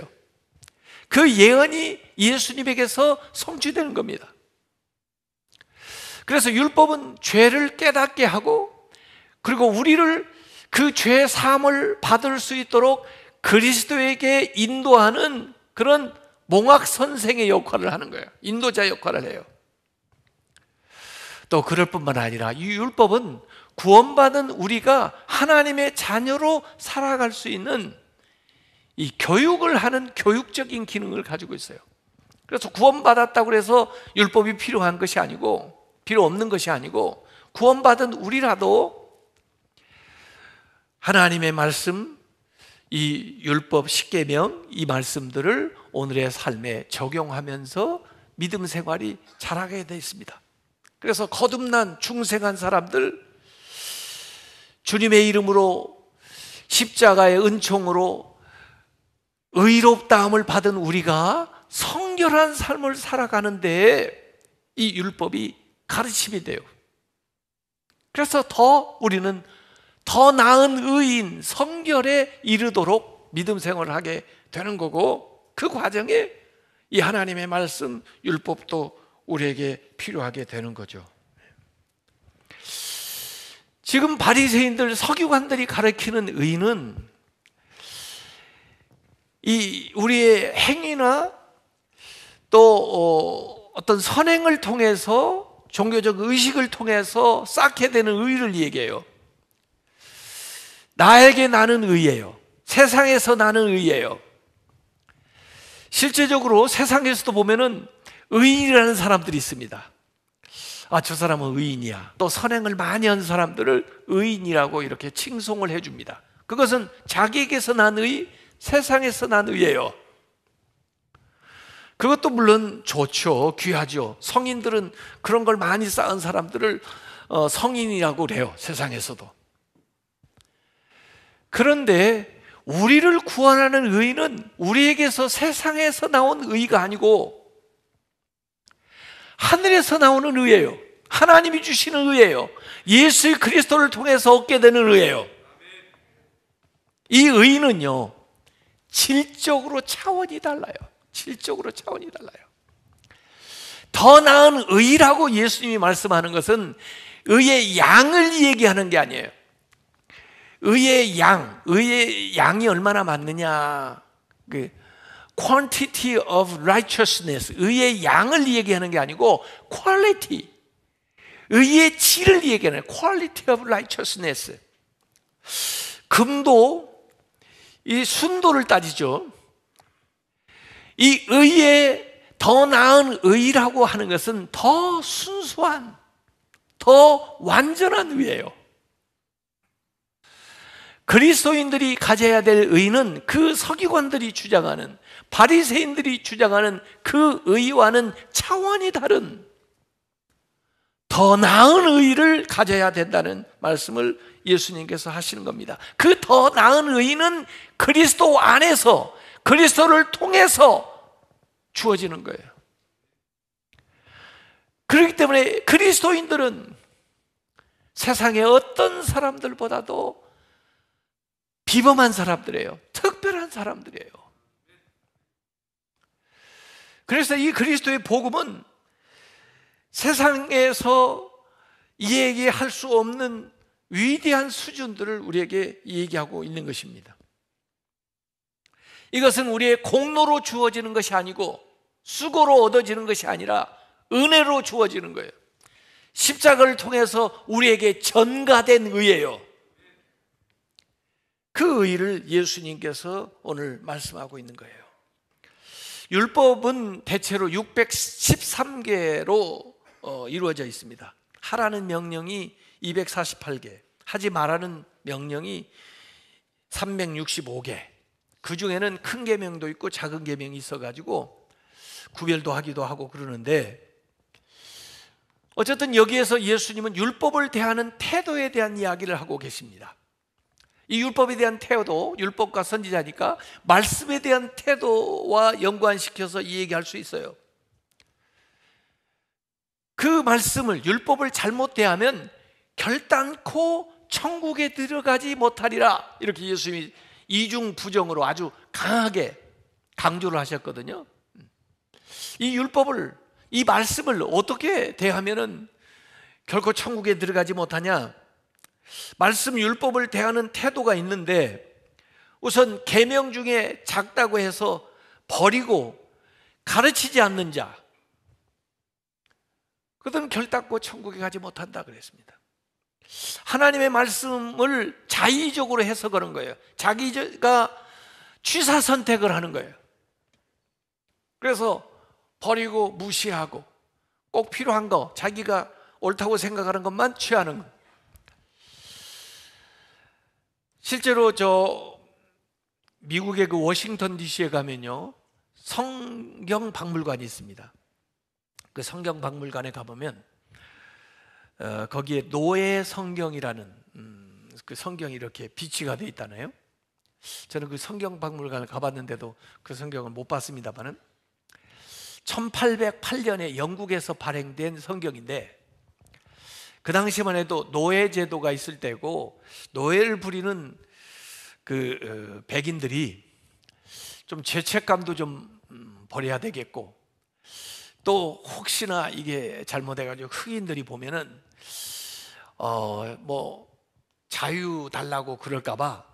그 예언이 예수님에게서 성취되는 겁니다. 그래서 율법은 죄를 깨닫게 하고, 그리고 우리를 그 죄 사함을 받을 수 있도록 그리스도에게 인도하는 그런 몽학 선생의 역할을 하는 거예요. 인도자 역할을 해요. 또 그럴 뿐만 아니라 이 율법은 구원받은 우리가 하나님의 자녀로 살아갈 수 있는 이 교육을 하는 교육적인 기능을 가지고 있어요. 그래서 구원받았다고 해서 율법이 필요한 것이 아니고, 필요 없는 것이 아니고, 구원받은 우리라도 하나님의 말씀, 이 율법 10계명, 이 말씀들을 오늘의 삶에 적용하면서 믿음 생활이 잘하게 되어 있습니다. 그래서 거듭난 중생한 사람들, 주님의 이름으로 십자가의 은총으로 의롭다함을 받은 우리가 성결한 삶을 살아가는데 이 율법이 가르침이 돼요. 그래서 더 우리는 더 나은 의인, 성결에 이르도록 믿음 생활을 하게 되는 거고, 그 과정에 이 하나님의 말씀, 율법도 우리에게 필요하게 되는 거죠. 지금 바리새인들, 서기관들이 가르치는 의는 이 우리의 행위나 또 어떤 선행을 통해서, 종교적 의식을 통해서 쌓게 되는 의를 얘기해요. 나에게 나는 의예요. 세상에서 나는 의예요. 실제적으로 세상에서도 보면은 의인이라는 사람들이 있습니다. 아, 저 사람은 의인이야. 또 선행을 많이 한 사람들을 의인이라고 이렇게 칭송을 해줍니다. 그것은 자기에게서 난 의, 세상에서 난 의예요. 그것도 물론 좋죠. 귀하죠. 성인들은 그런 걸 많이 쌓은 사람들을 성인이라고 그래요. 세상에서도. 그런데 우리를 구원하는 의는 우리에게서, 세상에서 나온 의가 아니고 하늘에서 나오는 의예요. 하나님이 주시는 의예요. 예수 그리스도를 통해서 얻게 되는 의예요. 이 의는요, 질적으로 차원이 달라요. 질적으로 차원이 달라요. 더 나은 의라고 예수님이 말씀하는 것은 의의 양을 얘기하는 게 아니에요. 의의 양이 얼마나 많느냐, 그 quantity of righteousness, 의의 양을 얘기하는 게 아니고 quality, 의의 질을 얘기하는 quality of righteousness. 금도 이 순도를 따지죠. 이 의의 더 나은 의라고 하는 것은 더 순수한, 더 완전한 의예요. 그리스도인들이 가져야 될 의는 그 서기관들이 주장하는, 바리새인들이 주장하는 그 의와는 차원이 다른 더 나은 의를 가져야 된다는 말씀을 예수님께서 하시는 겁니다. 그 더 나은 의는 그리스도 안에서, 그리스도를 통해서 주어지는 거예요. 그렇기 때문에 그리스도인들은 세상의 어떤 사람들보다도 비범한 사람들이에요. 특별한 사람들이에요. 그래서 이 그리스도의 복음은 세상에서 얘기할 수 없는 위대한 수준들을 우리에게 얘기하고 있는 것입니다. 이것은 우리의 공로로 주어지는 것이 아니고 수고로 얻어지는 것이 아니라 은혜로 주어지는 거예요. 십자가를 통해서 우리에게 전가된 의예요. 그 의를 예수님께서 오늘 말씀하고 있는 거예요. 율법은 대체로 613개로 이루어져 있습니다. 하라는 명령이 248개, 하지 말라는 명령이 365개. 그 중에는 큰 계명도 있고 작은 계명이 있어가지고 구별도 하기도 하고 그러는데, 어쨌든 여기에서 예수님은 율법을 대하는 태도에 대한 이야기를 하고 계십니다. 이 율법에 대한 태도, 율법과 선지자니까 말씀에 대한 태도와 연관시켜서 이 얘기할 수 있어요. 그 말씀을, 율법을 잘못 대하면 결단코 천국에 들어가지 못하리라, 이렇게 예수님이 이중부정으로 아주 강하게 강조를 하셨거든요. 이 율법을, 이 말씀을 어떻게 대하면은 결코 천국에 들어가지 못하냐? 말씀, 율법을 대하는 태도가 있는데, 우선 계명 중에 작다고 해서 버리고 가르치지 않는 자, 그들은 결단코 천국에 가지 못한다 그랬습니다. 하나님의 말씀을 자의적으로 해석하는 거예요. 자기가 취사 선택을 하는 거예요. 그래서 버리고 무시하고 꼭 필요한 거, 자기가 옳다고 생각하는 것만 취하는 거. 실제로 미국의 그 워싱턴 DC에 가면요, 성경 박물관이 있습니다. 그 성경 박물관에 가보면 거기에 노예 성경이라는 그 성경이 이렇게 비치가 되어 있다네요. 저는 그 성경 박물관을 가봤는데도 그 성경을 못 봤습니다만은 1808년에 영국에서 발행된 성경인데, 그 당시만 해도 노예 제도가 있을 때고, 노예를 부리는 백인들이 좀 죄책감도 좀 버려야 되겠고, 또 혹시나 이게 잘못해가지고 흑인들이 보면은 뭐 자유 달라고 그럴까봐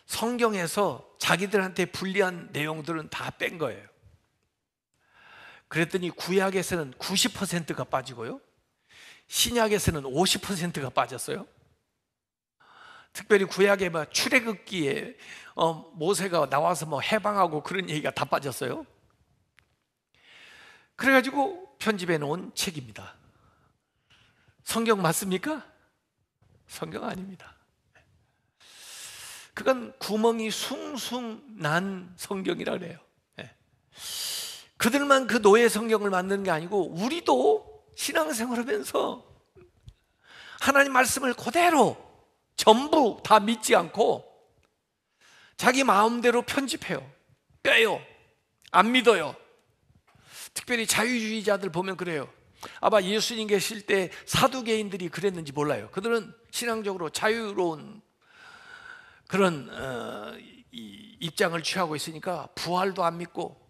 성경에서 자기들한테 불리한 내용들은 다 뺀 거예요. 그랬더니 구약에서는 90%가 빠지고요, 신약에서는 50%가 빠졌어요. 특별히 구약에 막 출애굽기에 모세가 나와서 뭐 해방하고 그런 얘기가 다 빠졌어요. 그래가지고 편집해 놓은 책입니다. 성경 맞습니까? 성경 아닙니다. 그건 구멍이 숭숭 난 성경이라 그래요. 그들만 그 노예 성경을 만드는 게 아니고 우리도 신앙생활하면서 하나님 말씀을 그대로 전부 다 믿지 않고 자기 마음대로 편집해요. 빼요. 안 믿어요. 특별히 자유주의자들 보면 그래요. 아마 예수님 계실 때 사두개인들이 그랬는지 몰라요. 그들은 신앙적으로 자유로운 그런 입장을 취하고 있으니까 부활도 안 믿고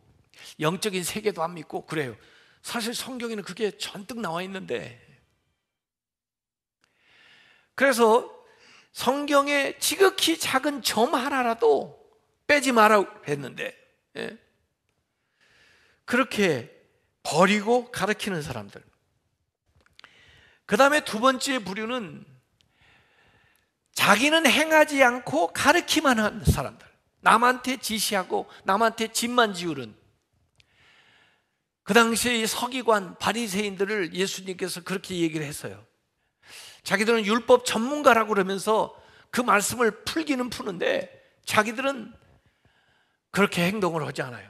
영적인 세계도 안 믿고 그래요. 사실 성경에는 그게 잔뜩 나와 있는데, 그래서 성경에 지극히 작은 점 하나라도 빼지 마라고 했는데, 그렇게 버리고 가르치는 사람들. 그 다음에 두 번째 부류는 자기는 행하지 않고 가르치만 하는 사람들, 남한테 지시하고 남한테 집만 지우는. 그 당시에 서기관 바리새인들을 예수님께서 그렇게 얘기를 했어요. 자기들은 율법 전문가라고 그러면서 그 말씀을 풀기는 푸는데 자기들은 그렇게 행동을 하지 않아요.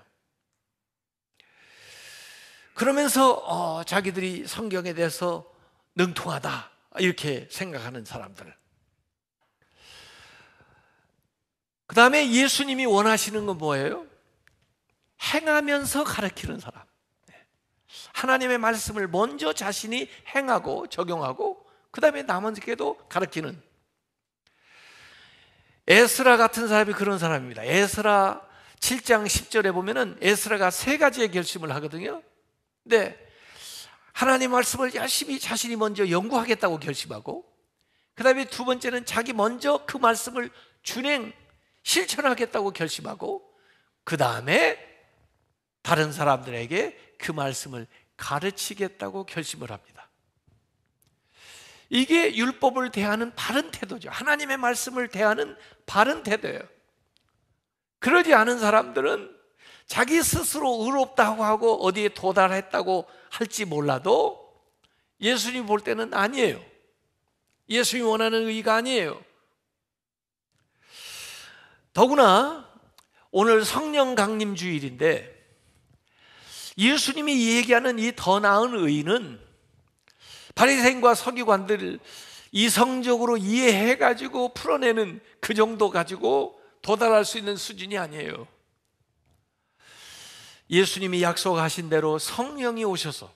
그러면서 자기들이 성경에 대해서 능통하다 이렇게 생각하는 사람들. 그 다음에 예수님이 원하시는 건 뭐예요? 행하면서 가르치는 사람. 하나님의 말씀을 먼저 자신이 행하고 적용하고 그 다음에 남에게도 가르치는. 에스라 같은 사람이 그런 사람입니다. 에스라 7장 10절에 보면은 에스라가 세 가지의 결심을 하거든요. 근데 하나님 말씀을 열심히 자신이 먼저 연구하겠다고 결심하고, 그 다음에 두 번째는 자기 먼저 그 말씀을 실천하겠다고 결심하고, 그 다음에 다른 사람들에게 그 말씀을 가르치겠다고 결심을 합니다. 이게 율법을 대하는 바른 태도죠. 하나님의 말씀을 대하는 바른 태도예요. 그러지 않은 사람들은 자기 스스로 의롭다고 하고 어디에 도달했다고 할지 몰라도 예수님 볼 때는 아니에요. 예수님이 원하는 의가 아니에요. 더구나 오늘 성령 강림 주일인데 예수님이 얘기하는 이 더 나은 의는 바리새인과 서기관들 이성적으로 이해해가지고 풀어내는 그 정도 가지고 도달할 수 있는 수준이 아니에요. 예수님이 약속하신 대로 성령이 오셔서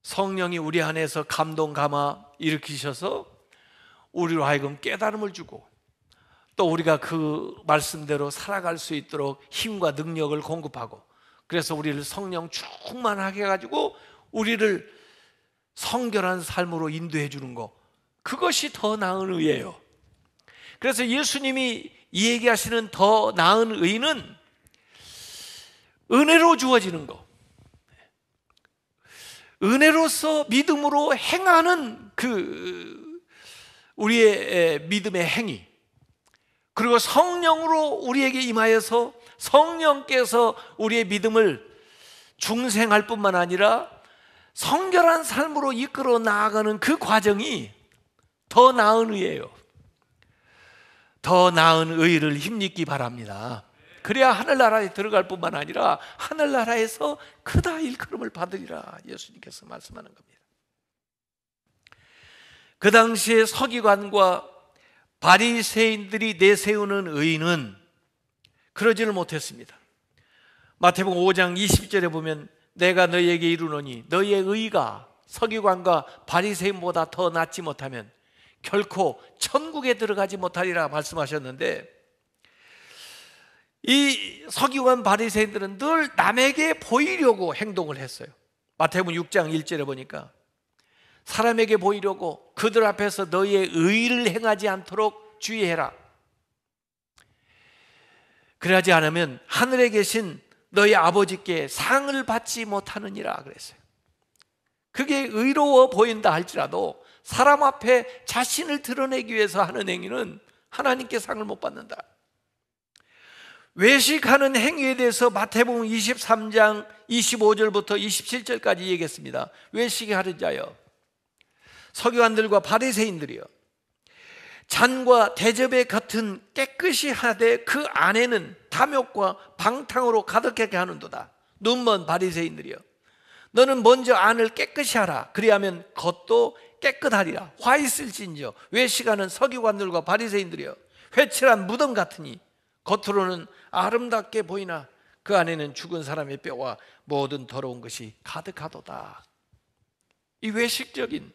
성령이 우리 안에서 감동 감화 일으키셔서 우리로 하여금 깨달음을 주고 또 우리가 그 말씀대로 살아갈 수 있도록 힘과 능력을 공급하고, 그래서 우리를 성령 충만하게 해가지고 우리를 성결한 삶으로 인도해 주는 거, 그것이 더 나은 의예요. 그래서 예수님이 이 얘기하시는 더 나은 의는 은혜로 주어지는 거, 은혜로서 믿음으로 행하는 그 우리의 믿음의 행위, 그리고 성령으로 우리에게 임하여서 성령께서 우리의 믿음을 중생할 뿐만 아니라 성결한 삶으로 이끌어 나아가는 그 과정이 더 나은 의예요. 더 나은 의를 힘입기 바랍니다. 그래야 하늘나라에 들어갈 뿐만 아니라 하늘나라에서 크다 일컬음을 받으리라 예수님께서 말씀하는 겁니다. 그 당시에 서기관과 바리새인들이 내세우는 의는 그러지를 못했습니다. 마태복음 5장 20절에 보면 내가 너희에게 이르노니 너희의 의가 서기관과 바리새인보다 더 낫지 못하면 결코 천국에 들어가지 못하리라 말씀하셨는데, 이 서기관 바리새인들은 늘 남에게 보이려고 행동을 했어요. 마태복음 6장 1절에 보니까 사람에게 보이려고 그들 앞에서 너희의 의를 행하지 않도록 주의해라. 그러지 않으면 하늘에 계신 너희 아버지께 상을 받지 못하느니라 그랬어요. 그게 의로워 보인다 할지라도 사람 앞에 자신을 드러내기 위해서 하는 행위는 하나님께 상을 못 받는다. 외식하는 행위에 대해서 마태복음 23장 25절부터 27절까지 얘기했습니다. 외식이 하는 자여, 서기관들과 바리새인들이여, 잔과 대접에 같은 깨끗이 하되 그 안에는 탐욕과 방탕으로 가득하게 하는도다. 눈먼 바리새인들이여, 너는 먼저 안을 깨끗이 하라. 그리하면 겉도 깨끗하리라. 화 있을진저 외식하는 서기관들과 바리새인들이여, 회칠한 무덤 같으니 겉으로는 아름답게 보이나 그 안에는 죽은 사람의 뼈와 모든 더러운 것이 가득하도다. 이 외식적인,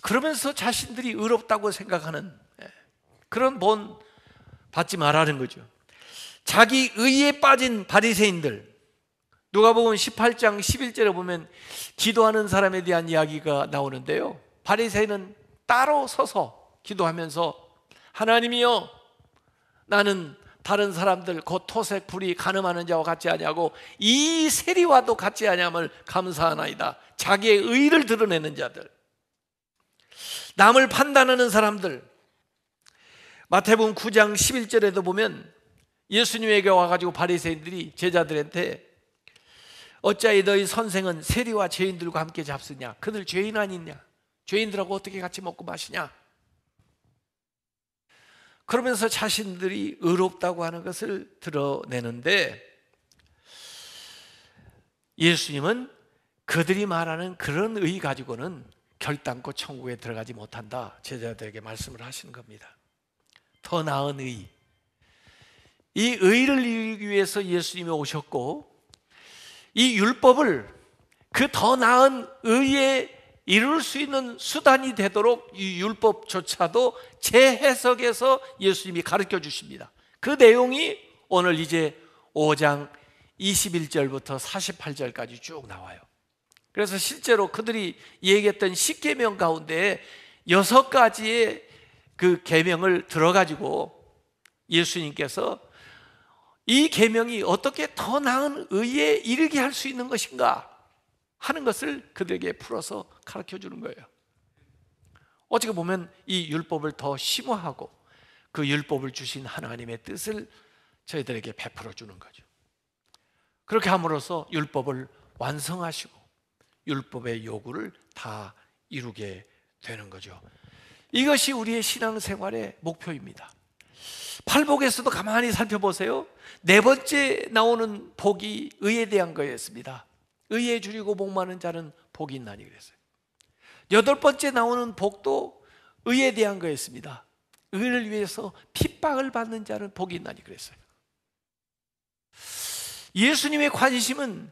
그러면서 자신들이 의롭다고 생각하는 그런 본 받지 말라는 거죠. 자기 의에 빠진 바리새인들, 누가복음 18장 11절에 보면 기도하는 사람에 대한 이야기가 나오는데요, 바리새인은 따로 서서 기도하면서 하나님이여, 나는 다른 사람들 곧 토색 불이 가늠하는 자와 같지 아니하고 이 세리와도 같지 아니함을 감사하나이다. 자기의 의를 드러내는 자들, 남을 판단하는 사람들. 마태복음 9장 11절에도 보면 예수님에게 와가지고 바리새인들이 제자들한테 어찌하여 너희 선생은 세리와 죄인들과 함께 잡수냐? 그들 죄인 아니냐? 죄인들하고 어떻게 같이 먹고 마시냐? 그러면서 자신들이 의롭다고 하는 것을 드러내는데, 예수님은 그들이 말하는 그런 의 가지고는 결단코 천국에 들어가지 못한다, 제자들에게 말씀을 하시는 겁니다. 더 나은 의, 이 의를 이루기 위해서 예수님이 오셨고, 이 율법을 그 더 나은 의에 이룰 수 있는 수단이 되도록 이 율법조차도 재해석해서 예수님이 가르쳐 주십니다. 그 내용이 오늘 이제 5장 21절부터 48절까지 쭉 나와요. 그래서 실제로 그들이 얘기했던 10계명 가운데 6가지의 그 계명을 들어가지고 예수님께서 이 계명이 어떻게 더 나은 의에 이르게 할 수 있는 것인가 하는 것을 그들에게 풀어서 가르쳐 주는 거예요. 어떻게 보면 이 율법을 더 심화하고 그 율법을 주신 하나님의 뜻을 저희들에게 베풀어 주는 거죠. 그렇게 함으로써 율법을 완성하시고 율법의 요구를 다 이루게 되는 거죠. 이것이 우리의 신앙생활의 목표입니다. 팔복에서도 가만히 살펴보세요. 4번째 나오는 복이 의에 대한 거였습니다. 의에 줄이고 복 많은 자는 복이 있나니 그랬어요. 8번째 나오는 복도 의에 대한 거였습니다. 의를 위해서 핍박을 받는 자는 복이 있나니 그랬어요. 예수님의 관심은,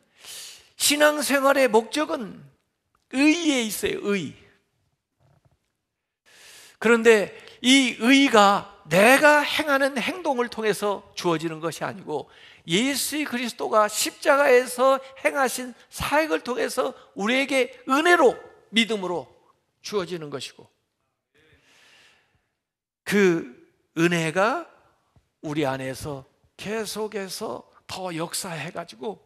신앙생활의 목적은 의에 있어요. 의. 그런데 이 의가 내가 행하는 행동을 통해서 주어지는 것이 아니고 예수 그리스도가 십자가에서 행하신 사역을 통해서 우리에게 은혜로, 믿음으로 주어지는 것이고, 그 은혜가 우리 안에서 계속해서 더 역사해가지고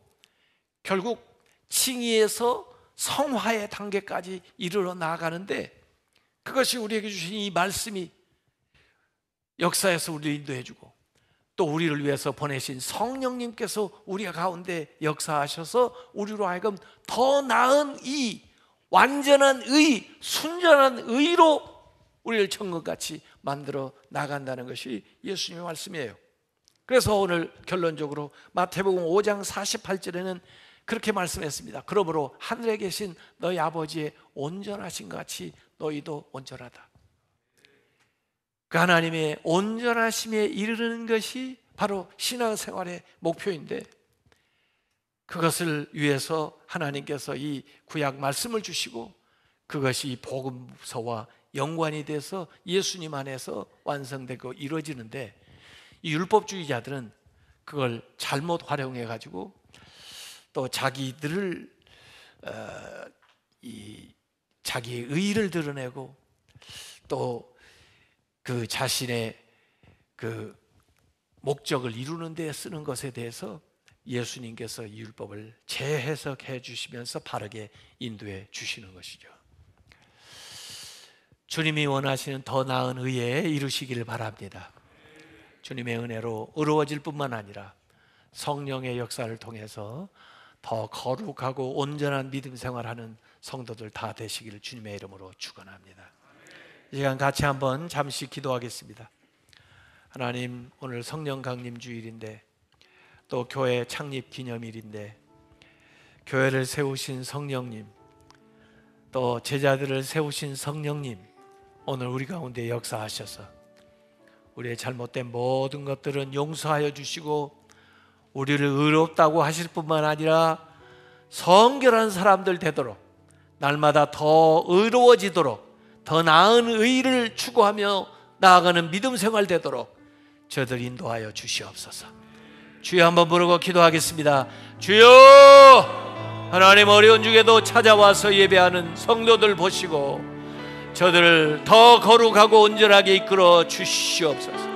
결국 칭의에서 성화의 단계까지 이르러 나아가는데, 그것이 우리에게 주신 이 말씀이 역사에서 우리를 인도해주고 또 우리를 위해서 보내신 성령님께서 우리 가운데 역사하셔서 우리로 하여금 더 나은 이 완전한 의, 순전한 의로 우리를 천국같이 만들어 나간다는 것이 예수님의 말씀이에요. 그래서 오늘 결론적으로 마태복음 5장 48절에는 그렇게 말씀했습니다. 그러므로 하늘에 계신 너희 아버지의 온전하신 것 같이 너희도 온전하다. 그 하나님의 온전하심에 이르는 것이 바로 신앙생활의 목표인데, 그것을 위해서 하나님께서 이 구약 말씀을 주시고 그것이 복음서와 연관이 돼서 예수님 안에서 완성되고 이루어지는데, 이 율법주의자들은 그걸 잘못 활용해 가지고 또 자기들을 자기의 의의를 드러내고 또 그 자신의 그 목적을 이루는 데 쓰는 것에 대해서 예수님께서 이 율법을 재해석해 주시면서 바르게 인도해 주시는 것이죠. 주님이 원하시는 더 나은 의에 이루시기를 바랍니다. 주님의 은혜로 의로워질 뿐만 아니라 성령의 역사를 통해서 더 거룩하고 온전한 믿음 생활하는 성도들 다 되시기를 주님의 이름으로 축원합니다. 이 시간 같이 한번 잠시 기도하겠습니다. 하나님, 오늘 성령 강림 주일인데 또 교회 창립 기념일인데 교회를 세우신 성령님, 또 제자들을 세우신 성령님, 오늘 우리 가운데 역사하셔서 우리의 잘못된 모든 것들은 용서하여 주시고 우리를 의롭다고 하실 뿐만 아니라 성결한 사람들 되도록, 날마다 더 의로워지도록, 더 나은 의를 추구하며 나아가는 믿음 생활 되도록 저들 인도하여 주시옵소서. 주여 한번 부르고 기도하겠습니다. 주여, 하나님 어려운 중에도 찾아와서 예배하는 성도들 보시고 저들을 더 거룩하고 온전하게 이끌어 주시옵소서.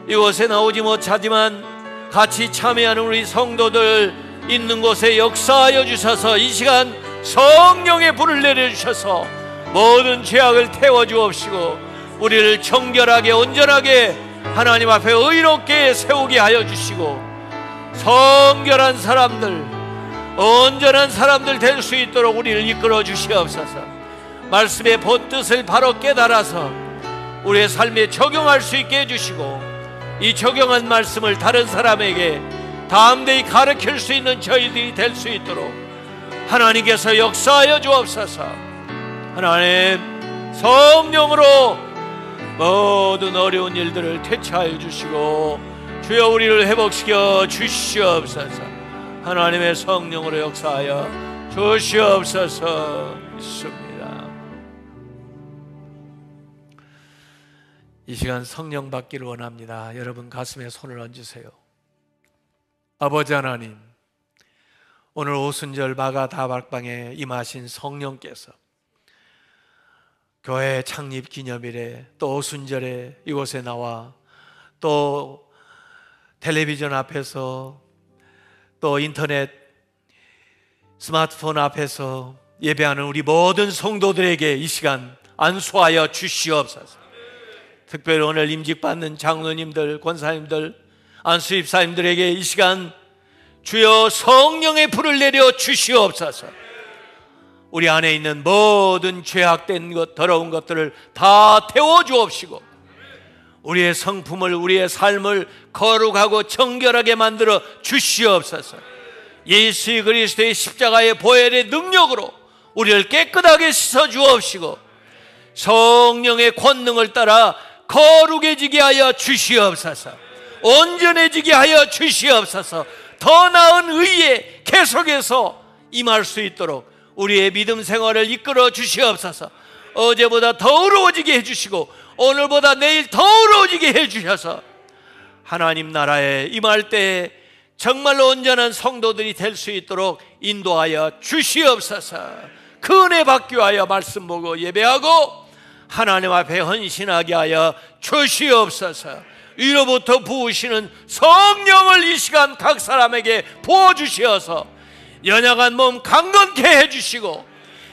이곳에 나오지 못하지만 같이 참여하는 우리 성도들 있는 곳에 역사하여 주셔서 이 시간 성령의 불을 내려주셔서 모든 죄악을 태워주옵시고 우리를 정결하게 온전하게 하나님 앞에 의롭게 세우게 하여 주시고 성결한 사람들, 온전한 사람들 될 수 있도록 우리를 이끌어 주시옵소서. 말씀의 본뜻을 바로 깨달아서 우리의 삶에 적용할 수 있게 해주시고 이 적용한 말씀을 다른 사람에게 담대히 가르칠 수 있는 저희들이 될 수 있도록 하나님께서 역사하여 주옵소서. 하나님, 성령으로 모든 어려운 일들을 퇴치하여 주시고 주여 우리를 회복시켜 주시옵소서. 하나님의 성령으로 역사하여 주시옵소서. 있습니다. 이 시간 성령 받기를 원합니다. 여러분 가슴에 손을 얹으세요. 아버지 하나님, 오늘 오순절 마가 다락방에 임하신 성령께서 교회 창립 기념일에 또 오순절에 이곳에 나와 또 텔레비전 앞에서 또 인터넷 스마트폰 앞에서 예배하는 우리 모든 성도들에게 이 시간 안수하여 주시옵소서. 특별히 오늘 임직받는 장로님들, 권사님들, 안수입사님들에게 이 시간 주여 성령의 불을 내려 주시옵소서. 우리 안에 있는 모든 죄악된 것, 더러운 것들을 다 태워주옵시고 우리의 성품을, 우리의 삶을 거룩하고 정결하게 만들어 주시옵소서. 예수 그리스도의 십자가의 보혈의 능력으로 우리를 깨끗하게 씻어 주옵시고 성령의 권능을 따라 거룩해지게 하여 주시옵소서. 온전해지게 하여 주시옵소서. 더 나은 의에 계속해서 임할 수 있도록 우리의 믿음 생활을 이끌어 주시옵소서. 어제보다 더 의로워지게 해주시고 오늘보다 내일 더 의로워지게 해주셔서 하나님 나라에 임할 때 정말로 온전한 성도들이 될 수 있도록 인도하여 주시옵소서. 그 은혜 받기 위하여 말씀 보고 예배하고 하나님 앞에 헌신하게 하여 주시옵소서. 위로부터 부으시는 성령을 이 시간 각 사람에게 부어주시어서 연약한 몸 강건케 해주시고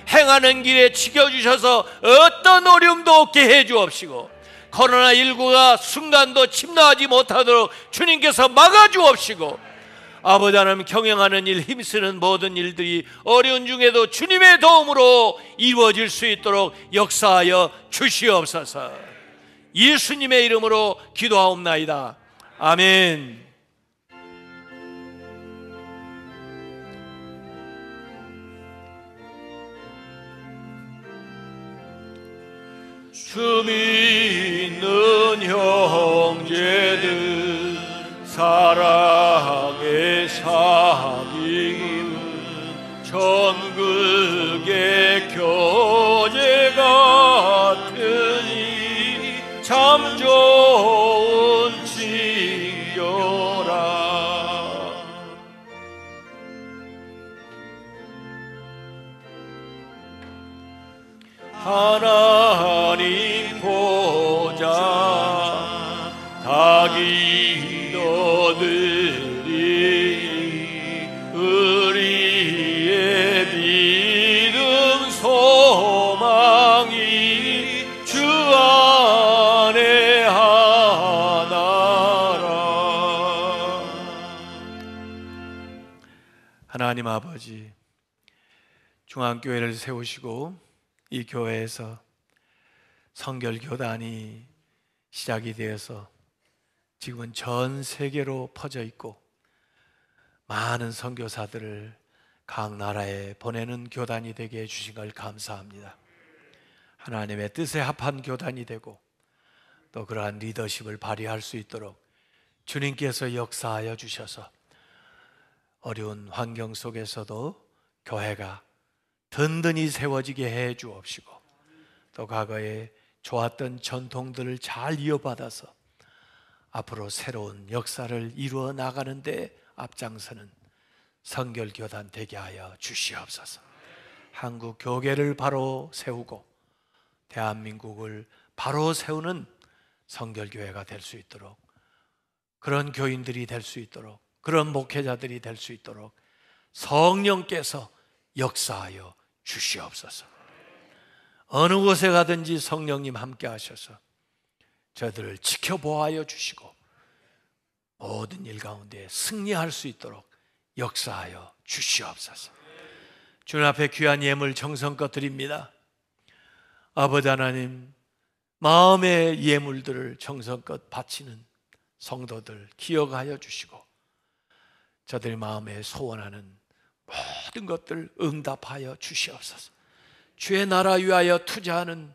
행하는 길에 지켜주셔서 어떤 어려움도 없게 해주옵시고 코로나19가 순간도 침노하지 못하도록 주님께서 막아주옵시고 아버지 하나님 경영하는 일, 힘쓰는 모든 일들이 어려운 중에도 주님의 도움으로 이루어질 수 있도록 역사하여 주시옵소서. 예수님의 이름으로 기도하옵나이다. 아멘. 주 믿는 형제들 사랑의 사귐 전국의 교 기도드리니 우리의 믿음 소망이 주 안에 하나라. 하나님 아버지, 중앙교회를 세우시고 이 교회에서 성결교단이 시작이 되어서 지금은 전 세계로 퍼져 있고 많은 선교사들을 각 나라에 보내는 교단이 되게 해주신 걸 감사합니다. 하나님의 뜻에 합한 교단이 되고 또 그러한 리더십을 발휘할 수 있도록 주님께서 역사하여 주셔서 어려운 환경 속에서도 교회가 든든히 세워지게 해 주옵시고 또 과거에 좋았던 전통들을 잘 이어받아서 앞으로 새로운 역사를 이루어 나가는데 앞장서는 성결교단 되게 하여 주시옵소서. 한국 교계를 바로 세우고 대한민국을 바로 세우는 성결교회가 될 수 있도록, 그런 교인들이 될 수 있도록, 그런 목회자들이 될 수 있도록 성령께서 역사하여 주시옵소서. 어느 곳에 가든지 성령님 함께 하셔서 저들을 지켜보아여 주시고 모든 일 가운데 승리할 수 있도록 역사하여 주시옵소서. 주님 앞에 귀한 예물 정성껏 드립니다. 아버지 하나님, 마음의 예물들을 정성껏 바치는 성도들 기억하여 주시고 저들의 마음에 소원하는 모든 것들 응답하여 주시옵소서. 주의 나라 위하여 투자하는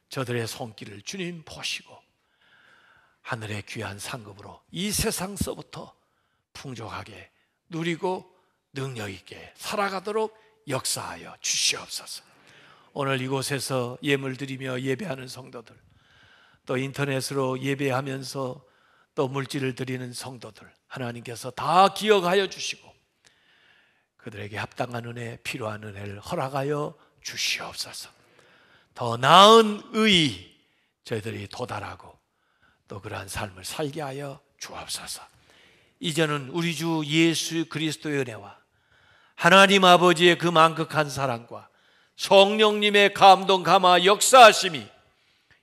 저들의 손길을 주님 보시고 하늘의 귀한 상급으로 이 세상서부터 풍족하게 누리고 능력 있게 살아가도록 역사하여 주시옵소서. 오늘 이곳에서 예물 드리며 예배하는 성도들, 또 인터넷으로 예배하면서 또 물질을 드리는 성도들 하나님께서 다 기억하여 주시고 그들에게 합당한 은혜, 필요한 은혜를 허락하여 주시옵소서. 더 나은 의의 저희들이 도달하고 또 그러한 삶을 살게 하여 주옵소서. 이제는 우리 주 예수 그리스도의 은혜와 하나님 아버지의 그 만극한 사랑과 성령님의 감동 감화 역사하심이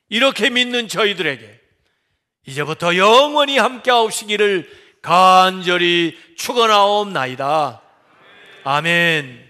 이렇게 믿는 저희들에게 이제부터 영원히 함께하시기를 간절히 축원하옵나이다. 아멘.